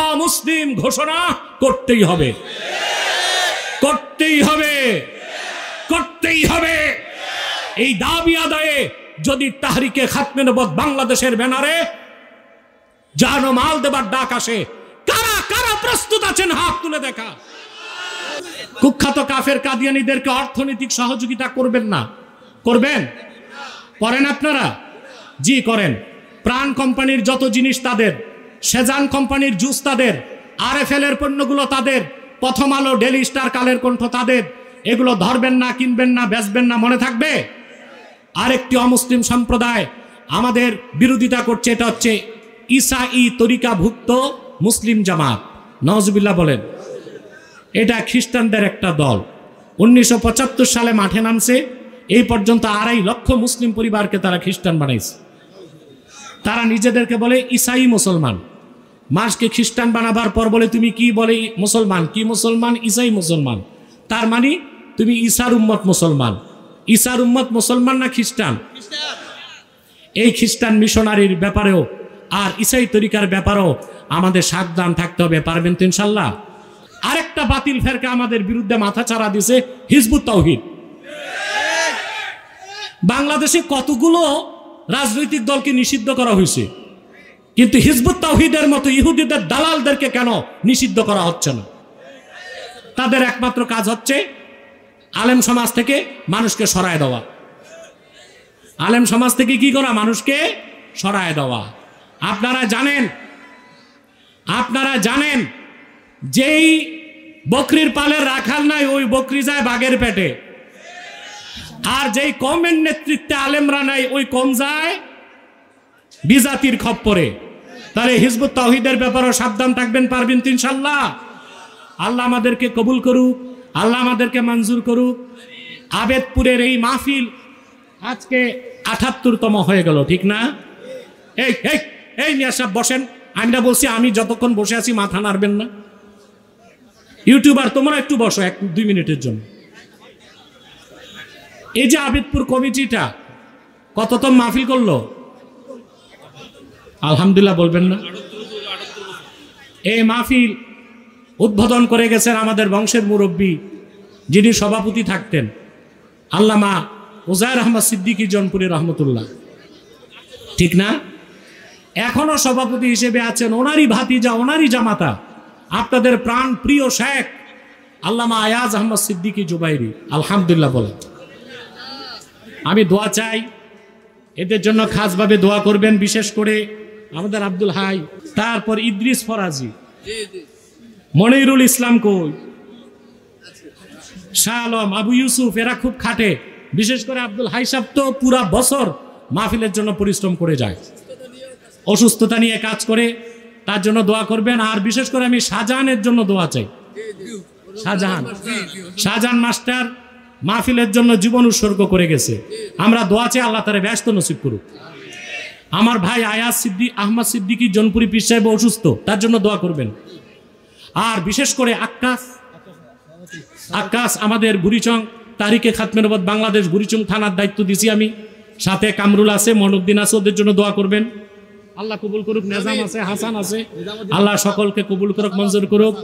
S1: অমুসলিম ঘোষণা করতেই হবে, করতেই হবে, করতেই হবে। এই দাবি আদায়ে যদি তাহরিকে খাতমে নবুয়ত বাংলাদেশের ব্যানারে জানো মাল দেবার ডাক আসে, কারা কারা প্রস্তুত আছেন হাত তুলে দেখা। কুখ্যাত কাফের কাদিয়ানীদেরকে অর্থনৈতিক সহযোগিতা করবেন না? করবেন? করেন আপনারা? জি করেন। প্রাণ কোম্পানির যত জিনিস তাদের, সেজান কোম্পানির জুস তাদের, RFL এর পণ্যগুলো তাদের, প্রথম আলো, ডেলি স্টার, কালের কণ্ঠ তাদের। এগুলো ধরবেন না, কিনবেন না, বেচবেন না, মনে থাকবে। আরেকটি অমুসলিম সম্প্রদায় আমাদের বিরোধিতা করছে, এটা হচ্ছে ঈসাই তরিকাভুক্ত মুসলিম জামাত। নওয়াজুবিল্লাহ বলেন। এটা খ্রিস্টানদের একটা দল। 1975 সালে মাঠে নামছে, এই পর্যন্ত 2.5 লক্ষ মুসলিম পরিবারকে তারা খ্রিস্টান বানাইছে। তারা নিজেদেরকে বলে ঈসাই মুসলমান। মানুষকে খ্রিস্টান বানাবার পর বলে তুমি কি বলে মুসলমান, কি মুসলমান? ঈসাই মুসলমান। তার মানে তুমি ঈসার উম্মত মুসলমান। ঈসার উম্মত মুসলমান না খ্রিস্টান? এই খ্রিস্টান মিশনারির ব্যাপারেও আর ঈসাই তরিকার ব্যাপারেও আমাদের সাবধান থাকতে হবে। পারবেন তো ইনশাল্লাহ? আরেকটা বাতিল ফেরকা আমাদের বিরুদ্ধে মাথা চাড়া দিছে, হিজবুত তাওহীদ। বাংলাদেশে কতগুলো রাজনৈতিক দলকে নিষিদ্ধ করা হয়েছে, কিন্তু হিজবুত তাওহীদের মতো ইহুদিদের দালালদেরকে কেন নিষিদ্ধ করা হচ্ছে না? তাদের একমাত্র কাজ হচ্ছে আলেম সমাজ থেকে মানুষকে সরায় দেওয়া। আলেম সমাজ থেকে কি করা? মানুষকে সরায় দেওয়া। আপনারা জানেন যেই বকরির পালের রাখাল নাই, ওই বকরি যায় বাঘের পেটে। আর যেই কমের নেতৃত্বে আলেমরা নাই, ওই কম যায় বিজাতির খপ্পরে। তাহলে হিজবুত তাওহীদের ব্যাপারেও সাবধান থাকবেন। পারবেন তো ইনশাল্লাহ? আল্লাহ আমাদেরকে কবুল করুক, আল্লাহ আমাদেরকে মঞ্জুর করুক। আবেদপুরের এই মাহফিল আজকে 78তম হয়ে গেল, ঠিক না? এই এই এই মিয়া সাহেব বসেন। আমরা বলছি, আমি যতক্ষণ বসে আছি মাথা নাড়বেন না। ইউটিউবার তোমরা একটু বসো 1-2 মিনিটের জন্য। এই যে আবেদপুর কমিটিটা কততম মাহফিল করলো? আলহামদুলিল্লাহ বলবেন না? এই মাহফিল উদ্বোধন করে গেছেন আমাদের বংশের মুরব্বী, যিনি সভাপতি থাকতেন, আল্লামা উজায়ের আহমদ সিদ্দিকী জনপুরি রহমতুল্লাহ, ঠিক না? এখনো সভাপতি হিসেবে আছেন ওনারই ভাতিজা, ওনারই জামাতা, আপনাদের প্রাণ প্রিয় শেখ আল্লামা আয়াজ আহমদ সিদ্দিকী জুবাইরি। আলহামদুলিল্লাহ বলেন। আমি দোয়া চাই, এদের জন্য খাসভাবে দোয়া করবেন, বিশেষ করে আমাদের আব্দুল হাই, তারপর ইদ্রিস ফরাজি, মনিরুল ইসলাম কই, শাহ আলম, আবু ইউসুফ, এরা খুব খাটে। বিশেষ করে আব্দুল হাই সাহেব তো পুরা বছর মাহফিলের জন্য পরিশ্রম করে যায়, অসুস্থতা নিয়ে কাজ করে, তার জন্য দোয়া করবেন। আর বিশেষ করে আমি শাহজাহানের জন্য দোয়া চাই। শাহজাহান মাস্টার মাহফিলের জন্য জীবন উৎসর্গ করে গেছে। আমরা দোয়া চাই আল্লাহ তারে ব্যস্ত নসিব করুক। আমার ভাই আয়াজ আহমদ সিদ্দিকী জনপুরি পীর সাহেব অসুস্থ, তার জন্য দোয়া করবেন। আর বিশেষ করে আক্কাস আমাদের বুড়িচং তাহরিকে খাতমে নবুয়ত বাংলাদেশ বুড়িচং থানার দায়িত্ব দিছি আমি, সাথে কামরুল আছে, মনুদ্দিন আছে, ওদের জন্য দোয়া করবেন। আল্লাহ কবুল করুক। নেজাম আছে, হাসান আছে, আল্লাহ সকলকে কবুল করুক, মঞ্জুর করুক।